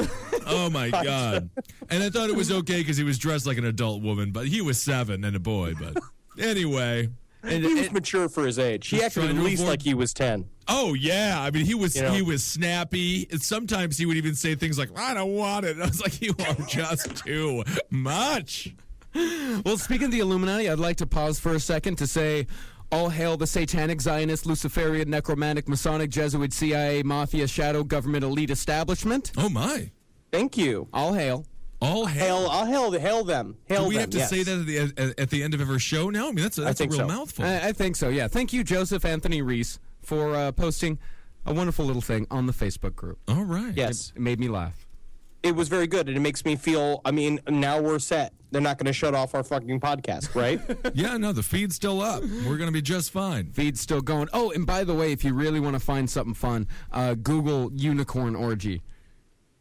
F: Oh, my God. And I thought it was okay because he was dressed like an adult woman, but he was 7 and a boy. But anyway.
E: And he was mature for his age. He acted at least like he was 10.
F: Oh, yeah. I mean, he was snappy. Sometimes he would even say things like, I don't want it. And I was like, you are just too much.
G: Well, speaking of the Illuminati, I'd like to pause for a second to say, all hail the satanic, Zionist, Luciferian, necromantic, Masonic, Jesuit, CIA, Mafia, shadow government elite establishment.
F: Oh, my.
E: Thank you.
G: All hail.
F: All hail.
E: I'll hail them. Hail
F: Do we
E: them,
F: have to
E: yes.
F: say that at the end of every show now? I mean, that's a
E: think
F: real
E: so.
F: mouthful.
G: I think so, yeah. Thank you, Joseph Anthony Reese, for posting a wonderful little thing on the Facebook group.
F: All right.
E: Yes.
G: It made me laugh.
E: It was very good, and it makes me feel, I mean, now we're set. They're not going to shut off our fucking podcast, right?
F: Yeah, no, the feed's still up. We're going to be just fine.
G: Feed's still going. Oh, and by the way, if you really want to find something fun, Google unicorn orgy.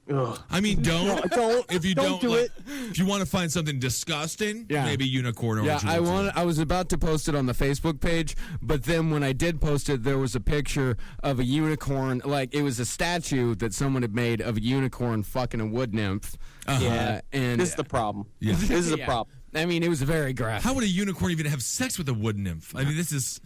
E: Ugh.
F: I mean, don't.
E: Don't.
F: If you
E: Don't do
F: like,
E: it.
F: If you want to find something disgusting,
G: Yeah.
F: maybe unicorn orgy.
G: Yeah, I was about to post it on the Facebook page, but then when I did post it, there was a picture of a unicorn, like it was a statue that someone had made of a unicorn fucking a wood nymph.
E: Yeah,
G: and
E: this is the problem.
F: Yeah.
E: This is a
G: Yeah.
E: problem.
G: I mean, it was very graphic.
F: How would a unicorn even have sex with a wood nymph? I mean, this is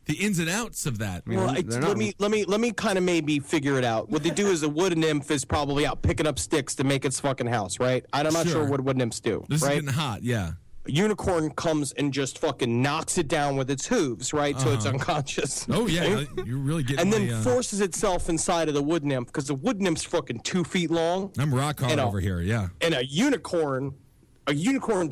F: the ins and outs of that.
E: Well,
G: they're not-
E: let me kind of maybe figure it out. What they do is a wood nymph is probably out picking up sticks to make its fucking house, right? And I'm not
F: Sure.
E: sure what wood nymphs do,
F: This is
E: right?
F: getting hot, yeah.
E: A unicorn comes and just fucking knocks it down with its hooves, right? So it's unconscious.
F: Oh, yeah, you're really getting
E: And then
F: my,
E: forces itself inside of the wood nymph because the wood nymph's fucking 2 feet long.
F: I'm rock hard
E: and
F: over here, yeah.
E: And a unicorn's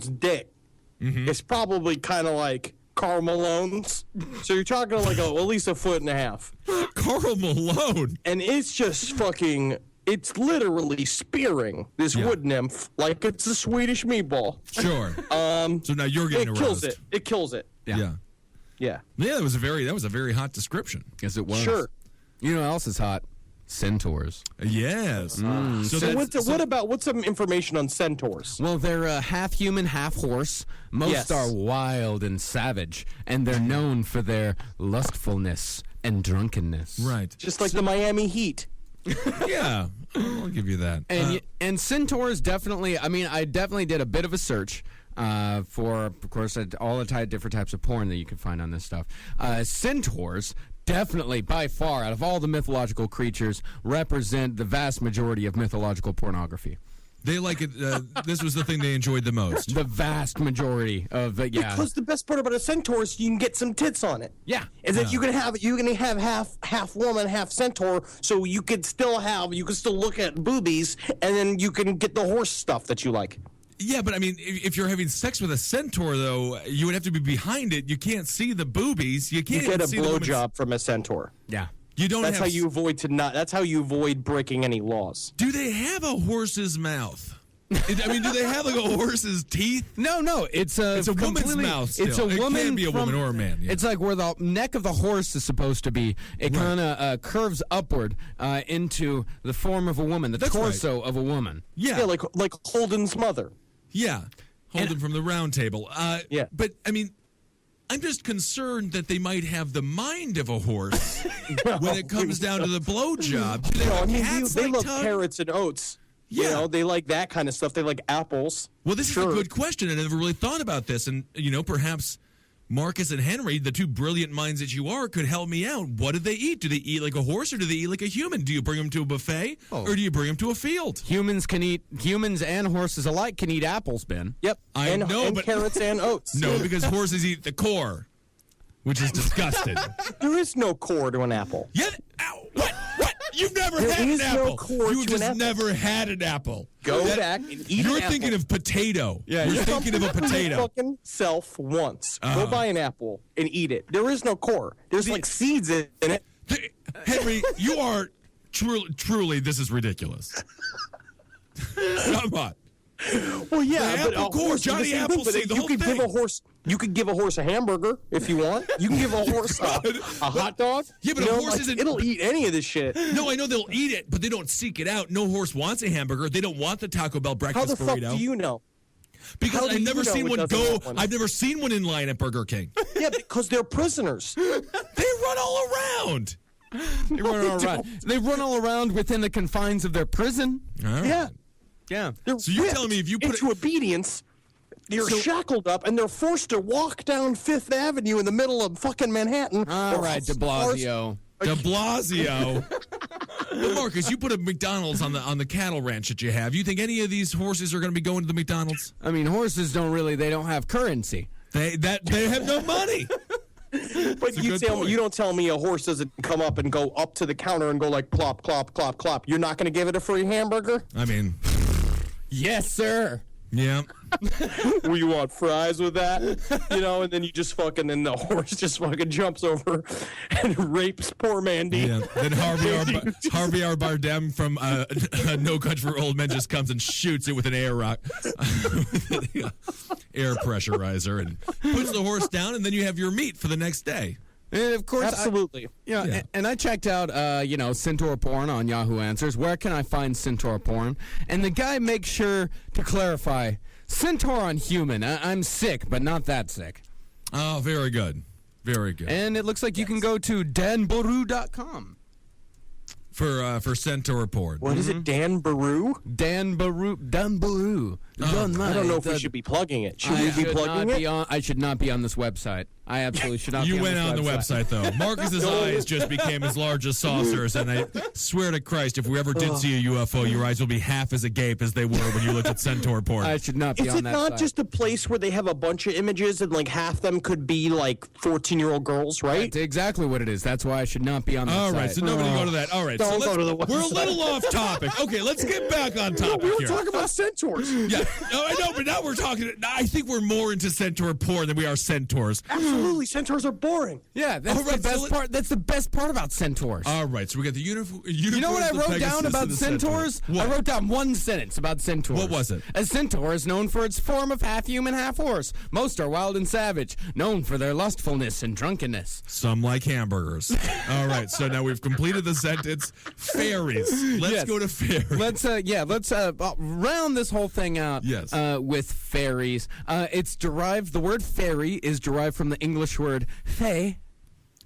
E: dick is probably kind of like Karl Malone's. So you're talking like at least 1.5 feet.
F: Karl Malone.
E: And it's just fucking, it's literally spearing this
F: Yeah.
E: wood nymph like it's a Swedish meatball.
F: Sure. So now you're getting
E: It
F: aroused.
E: kills it. It kills it.
F: Yeah.
E: Yeah.
F: That was a very hot description.
G: Yes, it was.
E: Sure.
G: You know what else is hot? Centaurs.
F: Yes.
E: So what's some information on centaurs?
G: Well, they're half human, half horse. Most
E: Yes.
G: are wild and savage, and they're known for their lustfulness and drunkenness.
F: Right.
E: Just like the Miami Heat.
F: Yeah. I'll give you that.
G: And centaurs definitely. I mean, I definitely did a bit of a search for, of course, all the different types of porn that you can find on this stuff. Centaurs definitely, by far, out of all the mythological creatures, represent the vast majority of mythological pornography.
F: They like it. This was the thing they enjoyed the most.
G: The vast majority of it, yeah.
E: Because the best part about a centaur is you can get some tits on it.
G: Yeah.
E: And then you can have half woman, half centaur, so you could still look at boobies, and then you can get the horse stuff that you like.
F: Yeah, but I mean, if you're having sex with a centaur, though, you would have to be behind it. You can't see the boobies. You can't
E: You get a
F: see the woman's-
E: blowjob from a centaur.
G: Yeah.
F: You don't.
E: That's
F: have
E: how you avoid That's how you avoid breaking any laws.
F: Do they have a horse's mouth? I mean, do they have like a horse's teeth?
G: No,
F: It's
G: it's
F: a woman's
G: completely-
F: mouth still.
G: It's a
F: It
G: woman.
F: can be a
G: from-
F: woman or a man, yeah.
G: It's like where the neck of the horse is supposed to be. It kind of curves upward into the form of a woman, the
F: That's
G: torso of a woman.
F: Yeah.
E: Yeah, like Holden's mother.
F: Yeah. Holden from the Round Table.
E: Yeah.
F: But I mean, I'm just concerned that they might have the mind of a horse when it comes down to the blowjob. Do they
E: No, I
F: have a
E: mean,
F: cat's
E: they
F: like
E: love
F: tongue?
E: carrots and oats.
F: Yeah.
E: You know, they like that kind of stuff. They like apples.
F: Well, this is a good question. I never really thought about this. And, perhaps Marcus and Henry, the two brilliant minds that you are, could help me out. What do they eat? Do they eat like a horse or do they eat like a human? Do you bring them to a buffet or do you bring them to a field?
G: Humans and horses alike can eat apples, Ben.
E: Yep.
F: I know,
E: and
F: but
E: carrots and oats.
F: No, because horses eat the core, which is disgusting.
E: There is no core to an apple.
F: Yeah. Ow, what? You've never
E: There
F: had
E: is
F: an
E: no
F: apple.
E: core
F: You've
E: to an
F: just
E: apple.
F: never had an apple.
E: Go back and eat
F: You're
E: an apple.
F: thinking of potato.
G: Yeah,
F: You're
G: yeah.
F: thinking of a potato.
E: Fucking self once. Go buy an apple and eat it. There is no core. There's like seeds in it.
F: Henry, you are truly, this is ridiculous. Come on.
E: Well, yeah,
F: The
E: but
F: apple
E: a
F: core,
E: horse is the
F: Johnny
E: same thing,
F: Appleseed,
E: but
F: the
E: you
F: whole
E: could
F: thing.
E: You could give a horse a hamburger if you want. You can give a horse a hot dog.
F: Yeah, but
E: You
F: a
E: know,
F: horse
E: like,
F: isn't-
E: it'll eat any of this shit.
F: No, I know they'll eat it, but they don't seek it out. No horse wants a hamburger. They don't want the Taco Bell
E: How
F: breakfast
E: the fuck
F: burrito.
E: do you know?
F: Because
E: how do
F: I've
E: you
F: never
E: know
F: seen
E: it
F: one
E: doesn't
F: go.
E: want one?
F: I've never seen one in line at Burger King.
E: Yeah, because they're prisoners.
F: They run all around.
G: They run all around. They run all around within the confines of their prison.
F: All right.
E: Yeah.
G: Yeah.
E: They're
F: So you're
E: whipped
F: telling me if you put
E: into obedience, they're shackled up and they're forced to walk down Fifth Avenue in the middle of fucking Manhattan.
G: All
E: or
G: right, De Blasio.
F: De Blasio. Well, Marcus, you put a McDonald's on the cattle ranch that you have. You think any of these horses are going to be going to the McDonald's?
G: I mean, horses they don't have currency.
F: They have no money.
E: But you don't tell me a horse doesn't come up and go up to the counter and go like plop, plop, plop, plop. You're not going to give it a free hamburger?
F: I mean,
G: Yes, sir.
F: Yeah.
E: Where you want fries with that, and then you just fucking, and the horse just fucking jumps over and rapes poor Mandy.
F: Yeah. Then Harvey R. Bardem from No Country for Old Men just comes and shoots it with an air rock, air pressurizer, and puts the horse down, and then you have your meat for the next day.
G: And of course,
E: absolutely.
G: And I checked out, Centaur porn on Yahoo Answers. Where can I find Centaur porn? And the guy makes sure to clarify, Centaur on human. I'm sick, but not that sick.
F: Oh, very good. Very good.
G: And it looks like you can go to danbaru.com.
F: For Centaur porn.
E: What is it, Dan Baru?
G: Dan Baru.
E: I don't know if we should be plugging it. Should we be plugging it?
G: I should not be on this website. I absolutely should not be on this website.
F: You went on the website, though. Marcus's eyes just became as large as saucers, and I swear to Christ, if we ever did see a UFO, your eyes will be half as agape as they were when you looked at Centaur porn.
G: I should not be on that site.
E: Is it not just a place where they have a bunch of images and, like, half them could be, like, 14-year-old girls, right?
G: That's exactly what it is. That's why I should not be on that site.
F: All right, so nobody go to that. All right,
E: don't go to the website.
F: We're a little off topic. Okay, let's get back on topic
E: we were
F: here.
E: talking about centaurs.
F: Yeah, no, I know, but now we're talking. I think we're more into Centaur porn than we are centaurs.
E: Absolutely, centaurs are boring.
G: Yeah, that's the best part. That's the best part about centaurs.
F: All right, so we got the uniform.
G: You know what I wrote down about centaurs? I wrote down one sentence about centaurs.
F: What was it?
G: A centaur is known for its form of half human, half horse. Most are wild and savage, known for their lustfulness and drunkenness.
F: Some like hamburgers. All right, so now we've completed the sentence. Fairies. Let's go to fairies.
G: Let's round this whole thing out.
F: Yes.
G: With fairies. It's derived. The word fairy is derived from the English word fae.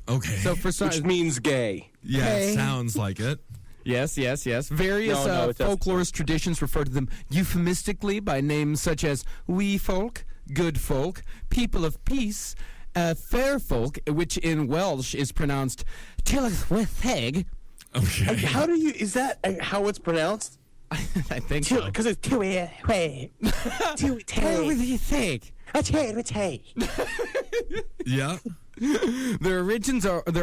F: Okay.
E: So which means gay.
F: Yeah, it sounds like it.
G: Yes. Various folklorist traditions refer to them euphemistically by names such as wee folk, good folk, people of peace, fair folk, which in Welsh is pronounced Tylwyth.
F: Okay.
E: Is that how it's pronounced?
G: I think so.
E: Because it's Tylwyth.
F: Yeah.
G: Their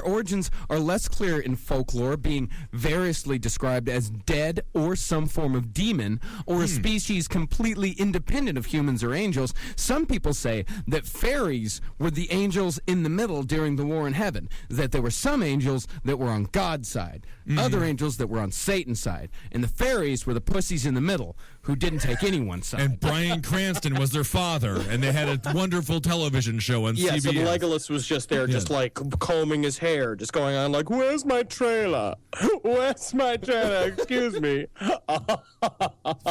G: origins are less clear in folklore, being variously described as dead or some form of demon, or a species completely independent of humans or angels. Some people say that fairies were the angels in the middle during the war in heaven, that there were some angels that were on God's side, other angels that were on Satan's side, and the fairies were the pussies in the middle who didn't take anyone's side.
F: And Bryan Cranston was their father, and they had a wonderful television show on CBS.
E: Yes, and Legolas was just there, just like combing his hair, just going on like, "Where's my trailer? Where's my trailer? Excuse me."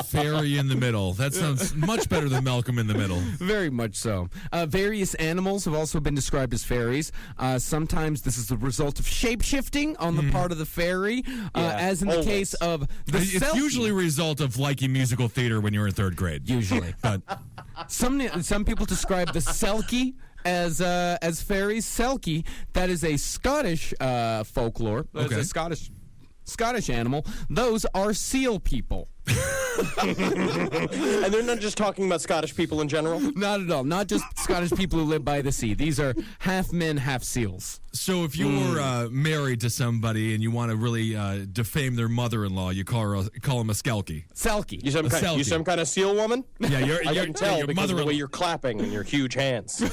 F: Fairy in the middle. That sounds much better than Malcolm in the Middle.
G: Very much so. Various animals have also been described as fairies. Sometimes this is the result of shape-shifting on the part of the fairy, as in the case of the
F: It's
G: Selkie.
F: usually a result of liking musical theater when you're in third grade.
G: Usually.
F: But
G: some people describe the Selkie as fairies. Selkie, that is a Scottish folklore. That is a Scottish animal. Those are seal people.
E: And they're not just talking about Scottish people in general?
G: Not at all. Not just Scottish people who live by the sea. These are half men, half seals.
F: So if you were married to somebody and you want to really defame their mother-in-law, you call them a skelkie.
G: Selkie.
E: You some kind of seal woman?
F: Yeah,
E: I can tell
F: your
E: because of the way you're clapping and your huge hands.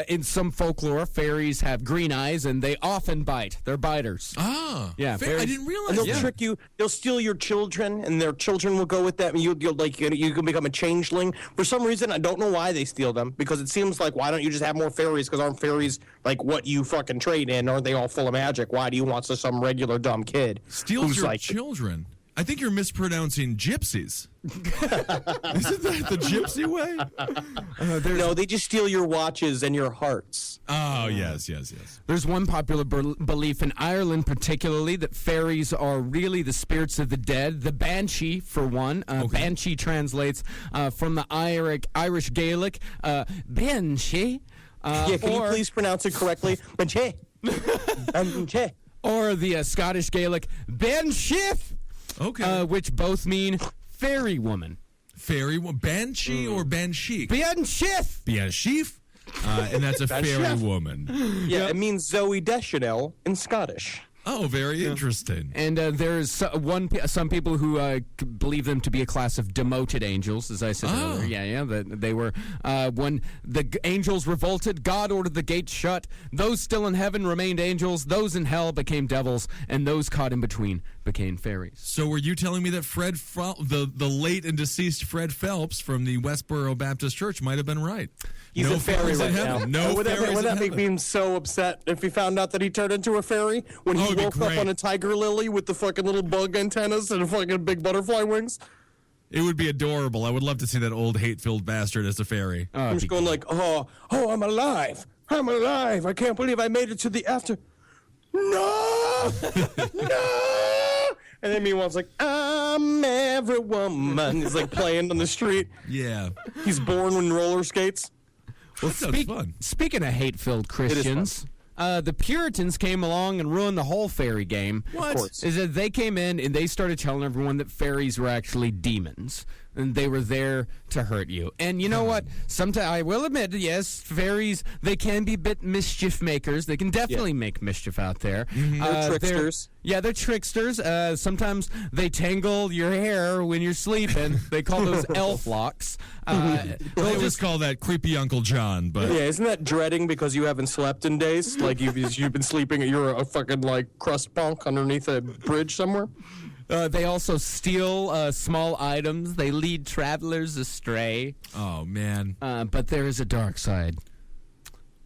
G: In some folklore, fairies have green eyes and they often bite. They're biters.
F: Ah,
G: yeah.
F: I didn't realize.
E: And they'll trick you. They'll steal your children, and their children will go with them. And you can become a changeling. For some reason, I don't know why they steal them. Because it seems like, why don't you just have more fairies? Because aren't fairies like what you fucking trade in? Aren't they all full of magic? Why do you want some regular dumb kid
F: Steals your children? I think you're mispronouncing gypsies. Isn't that the gypsy way?
E: No, they just steal your watches and your hearts.
F: Oh, yes.
G: There's one popular belief in Ireland particularly that fairies are really the spirits of the dead. The banshee, for one. Banshee translates from the Irish Gaelic, banshee.
E: Can you please pronounce it correctly? Banshee. Banshee.
G: Or the Scottish Gaelic, banshith.
F: Okay.
G: Which both mean fairy woman.
F: Fairy woman. Banshee or banshee?
G: Banshith.
F: Banshee. And that's a fairy woman.
E: Yeah, it means Zoe Deschanel in Scottish.
F: Oh, very interesting.
G: And there's some people who believe them to be a class of demoted angels, as I said earlier. Yeah, that they were when the angels revolted, God ordered the gates shut. Those still in heaven remained angels. Those in hell became devils, and those caught in between became fairies.
F: So were you telling me that the late and deceased Fred Phelps from the Westboro Baptist Church might have been right?
E: He's a fairy right now.
F: No
E: would that make me so upset if he found out that he turned into a fairy when he woke up on a tiger lily with the fucking little bug antennas and fucking big butterfly wings?
F: It would be adorable. I would love to see that old hate-filled bastard as a fairy.
E: I'm just going like, oh, I'm alive. I'm alive. I can't believe I made it to the after. No! No! And then meanwhile's like, I'm every woman. He's like playing on the street.
F: Yeah.
E: He's born in roller skates.
F: Well, that sounds fun.
G: Speaking of hate-filled Christians, the Puritans came along and ruined the whole fairy game.
F: What?
E: Of course.
G: Is that they came in and they started telling everyone that fairies were actually demons. And they were there to hurt you. And you know what? Sometimes I will admit, yes, fairies, they can be bit mischief makers. They can definitely make mischief out there.
E: They're tricksters.
G: They're tricksters. Sometimes they tangle your hair when you're sleeping. They call those elf locks.
F: They just call that creepy Uncle John. But
E: yeah, isn't that dreading because you haven't slept in days? Like you've been sleeping, you're a fucking like crust punk underneath a bridge somewhere?
G: They also steal small items. They lead travelers astray.
F: Oh, man.
G: But there is a dark side.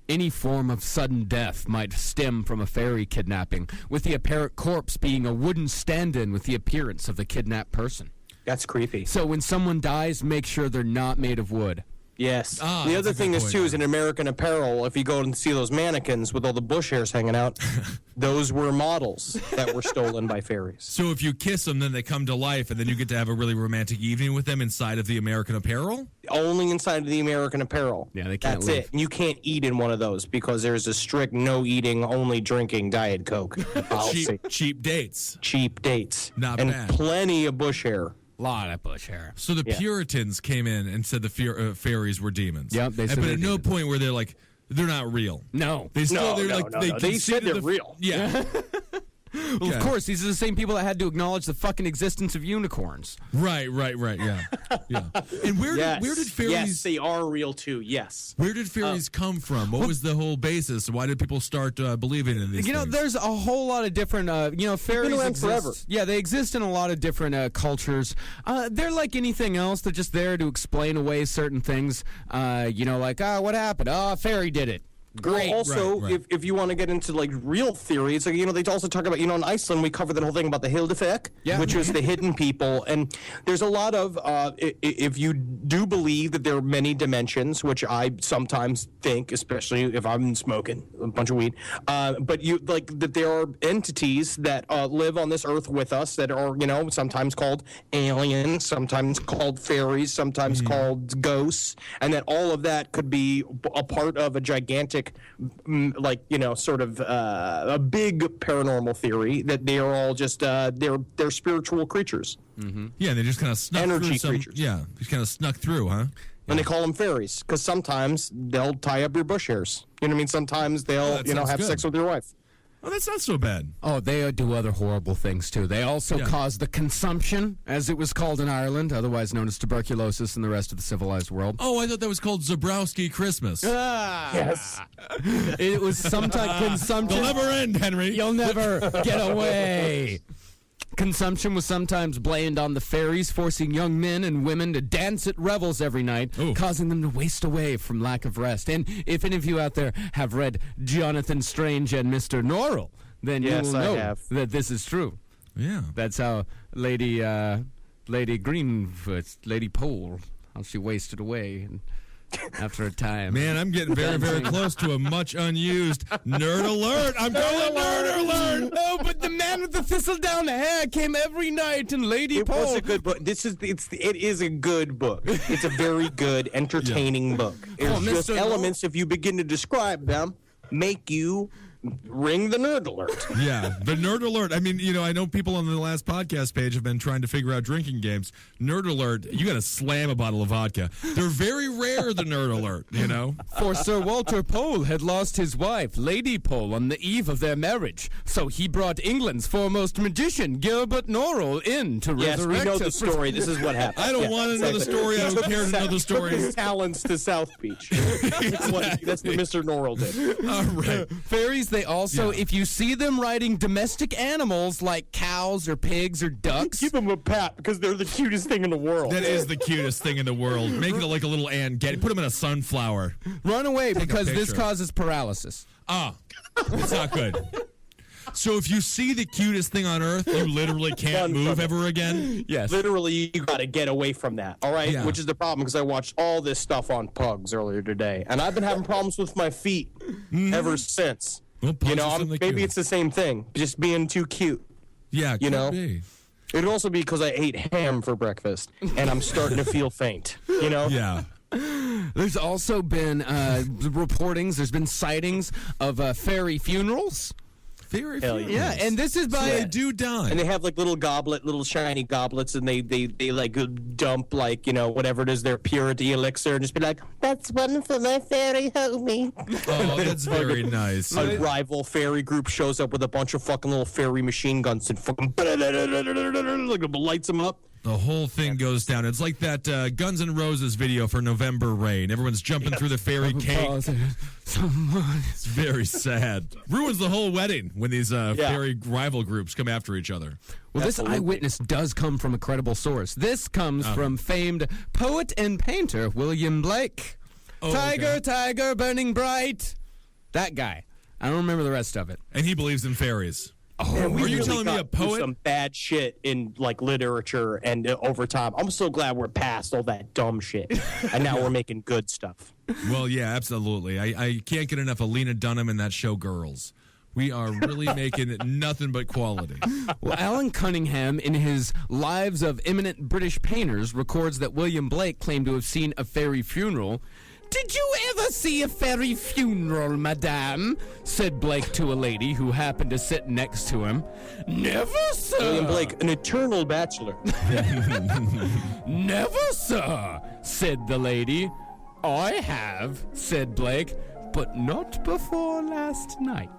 G: Any form of sudden death might stem from a fairy kidnapping, with the apparent corpse being a wooden stand-in with the appearance of the kidnapped person.
E: That's creepy.
G: So when someone dies, make sure they're not made of wood.
E: Yes. The other thing is, too, is in American Apparel, if you go and see those mannequins with all the bush hairs hanging out, those were models that were stolen by fairies.
F: So if you kiss them, then they come to life, and then you get to have a really romantic evening with them inside of the American Apparel?
E: Only inside of the American Apparel.
G: Yeah, they can't
E: That's
G: leave.
E: it. You can't eat in one of those because there's a strict no eating, only drinking Diet Coke policy.
F: Cheap dates.
E: Cheap dates.
F: Not
E: and
F: bad.
E: Plenty of bush hair.
G: Lot of bush hair.
F: So the Puritans came in and said the fairies were demons.
G: Yep, they said
F: but
G: they're
F: at no point were they like, they're not real.
G: No.
F: They still,
E: No. They said they're real.
F: Yeah.
G: Well, of course, these are the same people that had to acknowledge the fucking existence of unicorns.
F: Right, yeah. Yeah. And where did fairies...
E: Yes, they are real, too, yes.
F: Where did fairies come from? What was the whole basis? Why did people start believing in these things?
G: There's a whole lot of different, fairies
E: been around
G: exist.
E: forever.
G: Yeah, they exist in a lot of different cultures. They're like anything else. They're just there to explain away certain things. What happened? Oh, a fairy did it. Great.
E: Well, also,
F: Right.
E: if you want to get into like real theories, like, they also talk about, in Iceland we covered that whole thing about the Hildefek, which was the hidden people, and there's a lot of if you do believe that there are many dimensions, which I sometimes think, especially if I'm smoking a bunch of weed, but you like that there are entities that live on this earth with us that are sometimes called aliens, sometimes called fairies, sometimes called ghosts, and that all of that could be a part of a gigantic, sort of a big paranormal theory that they are all just they're spiritual creatures.
F: Mm-hmm. Yeah, they just kind of snuck
E: Energy
F: through
E: creatures.
F: Yeah, just kind of snuck through, huh?
E: And they call them fairies because sometimes they'll tie up your bush hairs. You know what I mean? Sometimes they'll have sex with your wife.
F: Oh, that's not so bad.
G: Oh, they do other horrible things, too. They also cause the consumption, as it was called in Ireland, otherwise known as tuberculosis in the rest of the civilized world.
F: Oh, I thought that was called Zabrowski Christmas.
E: Yes.
G: It was sometimes consumption.
F: They'll never end, Henry.
G: You'll never get away. Consumption was sometimes blamed on the fairies, forcing young men and women to dance at revels every night, causing them to waste away from lack of rest. And if any of you out there have read Jonathan Strange and Mr. Norrell, then you will know that this is true.
F: Yeah.
G: That's how Lady Greenfoot, Lady Pole, how she wasted away after a time.
F: Man, I'm getting very, very close to a much unused nerd alert. I'm going nerd alert.
G: Oh, but the man with the thistle down hair came every night, and Lady Pole.
E: It was a good book. It is a good book. It's a very good, entertaining book. It's just elements, if you begin to describe them, make you ring the nerd alert.
F: Yeah, the nerd alert. I mean, I know people on the last podcast page have been trying to figure out drinking games. Nerd alert, you got to slam a bottle of vodka. They're very rare, the nerd alert,
G: For Sir Walter Pole had lost his wife, Lady Pole, on the eve of their marriage. So he brought England's foremost magician, Gilbert Norrell, in to
E: Yes,
G: resurrect
E: we know the
G: her.
E: story. This is what happened.
F: I don't want to know the story. I don't care to know the story.
E: His talents to South Beach. That's what Mr. Norrell did.
F: All right.
G: Fairies, they also, if you see them riding domestic animals like cows or pigs or ducks,
E: Give them a pat because they're the cutest thing in the world.
F: That is the cutest thing in the world. Make it like a little ant. Put them in a sunflower.
G: run away
F: Take a
G: because this
F: picture.
G: causes paralysis.
F: It's not good. So if you see the cutest thing on earth, you literally can't move ever again?
G: Yes.
E: Literally, you got to get away from that, all right?
F: Yeah.
E: Which is the problem because I watched all this stuff on Pugs earlier today, and I've been having problems with my feet ever since.
F: Well, Pugs are some of the
E: maybe
F: cutest.
E: it's the same thing, just being too cute.
F: Yeah,
E: You
F: could
E: know?
F: be.
E: It'd also be because I ate ham for breakfast, and I'm starting to feel faint,
F: Yeah.
G: There's also been reportings, there's been sightings of fairy funerals.
F: Very
E: Hell
F: few.
G: Yeah, and this is by
F: They do die.
E: And they have like little shiny goblets, and they like dump like whatever it is their purity elixir, and just be like, "That's one for my fairy homie."
F: Oh, that's very nice.
E: A rival fairy group shows up with a bunch of fucking little fairy machine guns and fucking like lights them up.
F: The whole thing goes down. It's like that Guns N' Roses video for November Rain. Everyone's jumping through the fairy cake. It's very sad. Ruins the whole wedding when these fairy rival groups come after each other.
G: Well, this eyewitness does come from a credible source. This comes from famed poet and painter William Blake.
F: Oh,
G: Tiger,
F: okay.
G: tiger, burning bright. That guy. I don't remember the rest of it.
F: And he believes in fairies.
E: Man, we
F: Are you
E: really
F: telling me
E: got
F: a
E: through
F: poet?
E: some bad shit in like literature and over time. I'm so glad we're past all that dumb shit, and now we're making good stuff.
F: Well, yeah, absolutely. I can't get enough of Lena Dunham and that show Girls. We are really making nothing but quality.
G: Well, Alan Cunningham, in his Lives of Eminent British Painters, records that William Blake claimed to have seen a fairy funeral. "Did you ever see a fairy funeral, madame?" said Blake to a lady who happened to sit next to him. "Never, sir."
E: William Blake, an eternal bachelor.
G: "Never, sir," said the lady. "I have," said Blake, "but not before last night."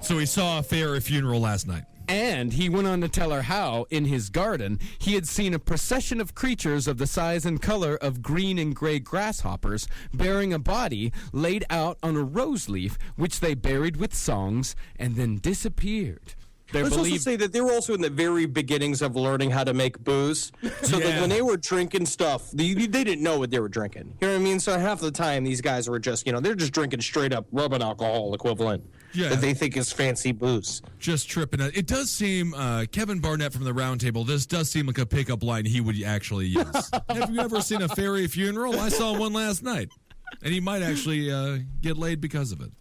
F: So he saw a fairy funeral last night.
G: And he went on to tell her how, in his garden, he had seen a procession of creatures of the size and color of green and gray grasshoppers bearing a body laid out on a rose leaf, which they buried with songs and then disappeared.
E: Let's also say that they were also in the very beginnings of learning how to make booze. So like when they were drinking stuff, they didn't know what they were drinking. You know what I mean? So half the time these guys were just, they're just drinking straight up rubbing alcohol equivalent that they think is fancy booze.
F: Just tripping. It does seem, Kevin Barnett from the Round Table, this does seem like a pickup line he would actually use. Have you ever seen a fairy funeral? I saw one last night. And he might actually get laid because of it.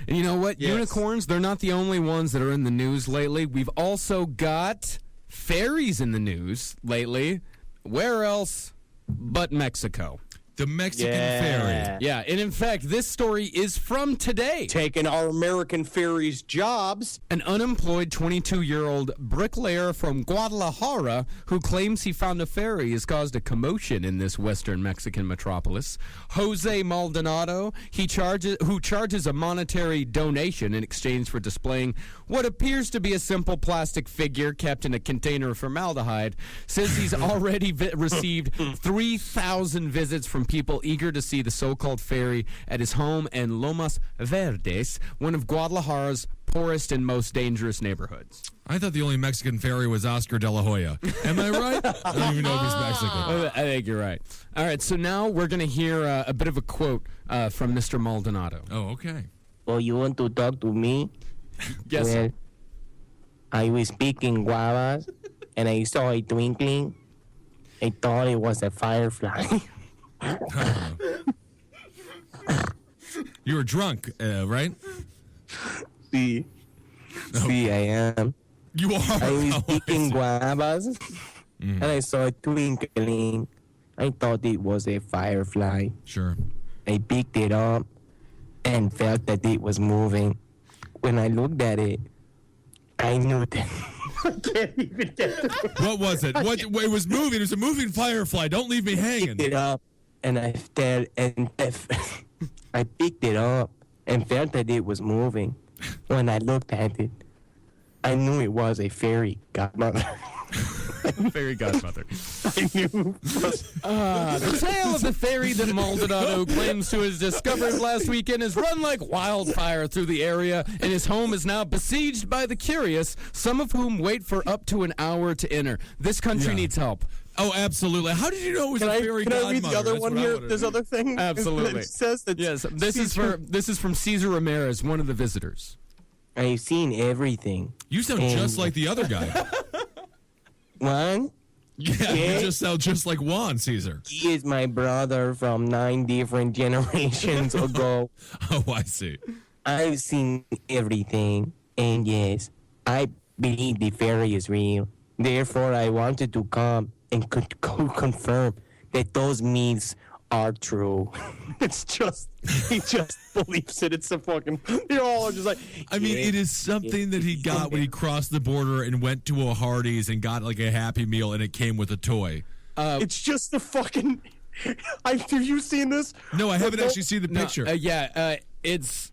G: And you know what?
E: Yes.
G: Unicorns, they're not the only ones that are in the news lately. We've also got fairies in the news lately. Where else but Mexico?
F: The Mexican fairy.
G: Yeah, and in fact, this story is from today.
E: Taking our American fairies' jobs.
G: An unemployed 22-year-old bricklayer from Guadalajara who claims he found a fairy has caused a commotion in this western Mexican metropolis. Jose Maldonado, who charges a monetary donation in exchange for displaying what appears to be a simple plastic figure kept in a container of formaldehyde, says he's already received 3,000 visits from people eager to see the so-called fairy at his home in Lomas Verdes, one of Guadalajara's poorest and most dangerous neighborhoods.
F: I thought the only Mexican fairy was Oscar de la Hoya. Am I right? I don't even know if he's Mexican.
G: I think you're right. All right, so now we're going to hear a bit of a quote from Mr. Maldonado.
F: Oh, okay.
E: Oh, you want to talk to me?
G: Yes, sir.
E: I was picking guavas, and I saw a twinkling. I thought it was a firefly.
F: You were drunk, right?
E: See, I am.
F: You are.
E: I was
F: Oh, I
E: picking
F: see.
E: guavas, and I saw a twinkling. I thought it was a firefly.
F: Sure.
E: I picked it up and felt that it was moving. when I looked at it, I knew that. I can't even get it.
F: What was it? What? It was moving. It was a moving firefly. Don't leave me hanging.
E: Picked it up, and I stared, and I picked it up and felt that it was moving. When I looked at it, I knew it was a fairy godmother.
G: Fairy godmother.
E: I knew.
G: The tale of the fairy that Maldonado claims to have discovered last weekend has run like wildfire through the area, and his home is now besieged by the curious, some of whom wait for up to an hour to enter. This country needs help.
F: Oh, absolutely. How did you know it was a fairy godmother?
E: Can I read the other
F: That's
E: one
F: what I
E: here?
F: wanna
E: This
F: know.
E: other thing?
G: Absolutely.
E: It says that
G: Yes, this is from Cesar Ramirez, one of the visitors.
E: I've seen everything.
F: You sound just like the other guy.
E: Juan?
F: Yeah, you just sound just like Juan, Caesar.
E: He is my brother from 9 different generations ago.
F: Oh, I see.
E: I've seen everything, and yes, I believe the fairy is real. Therefore, I wanted to come and confirm that those myths are true. It's just, he just believes it. It's a fucking, you all are just like,
F: I mean, it is something that he got when he crossed the border and went to a Hardee's and got like a Happy Meal, and it came with a toy.
E: It's just the fucking, have you seen this?
F: No, I haven't actually seen the picture.
G: It's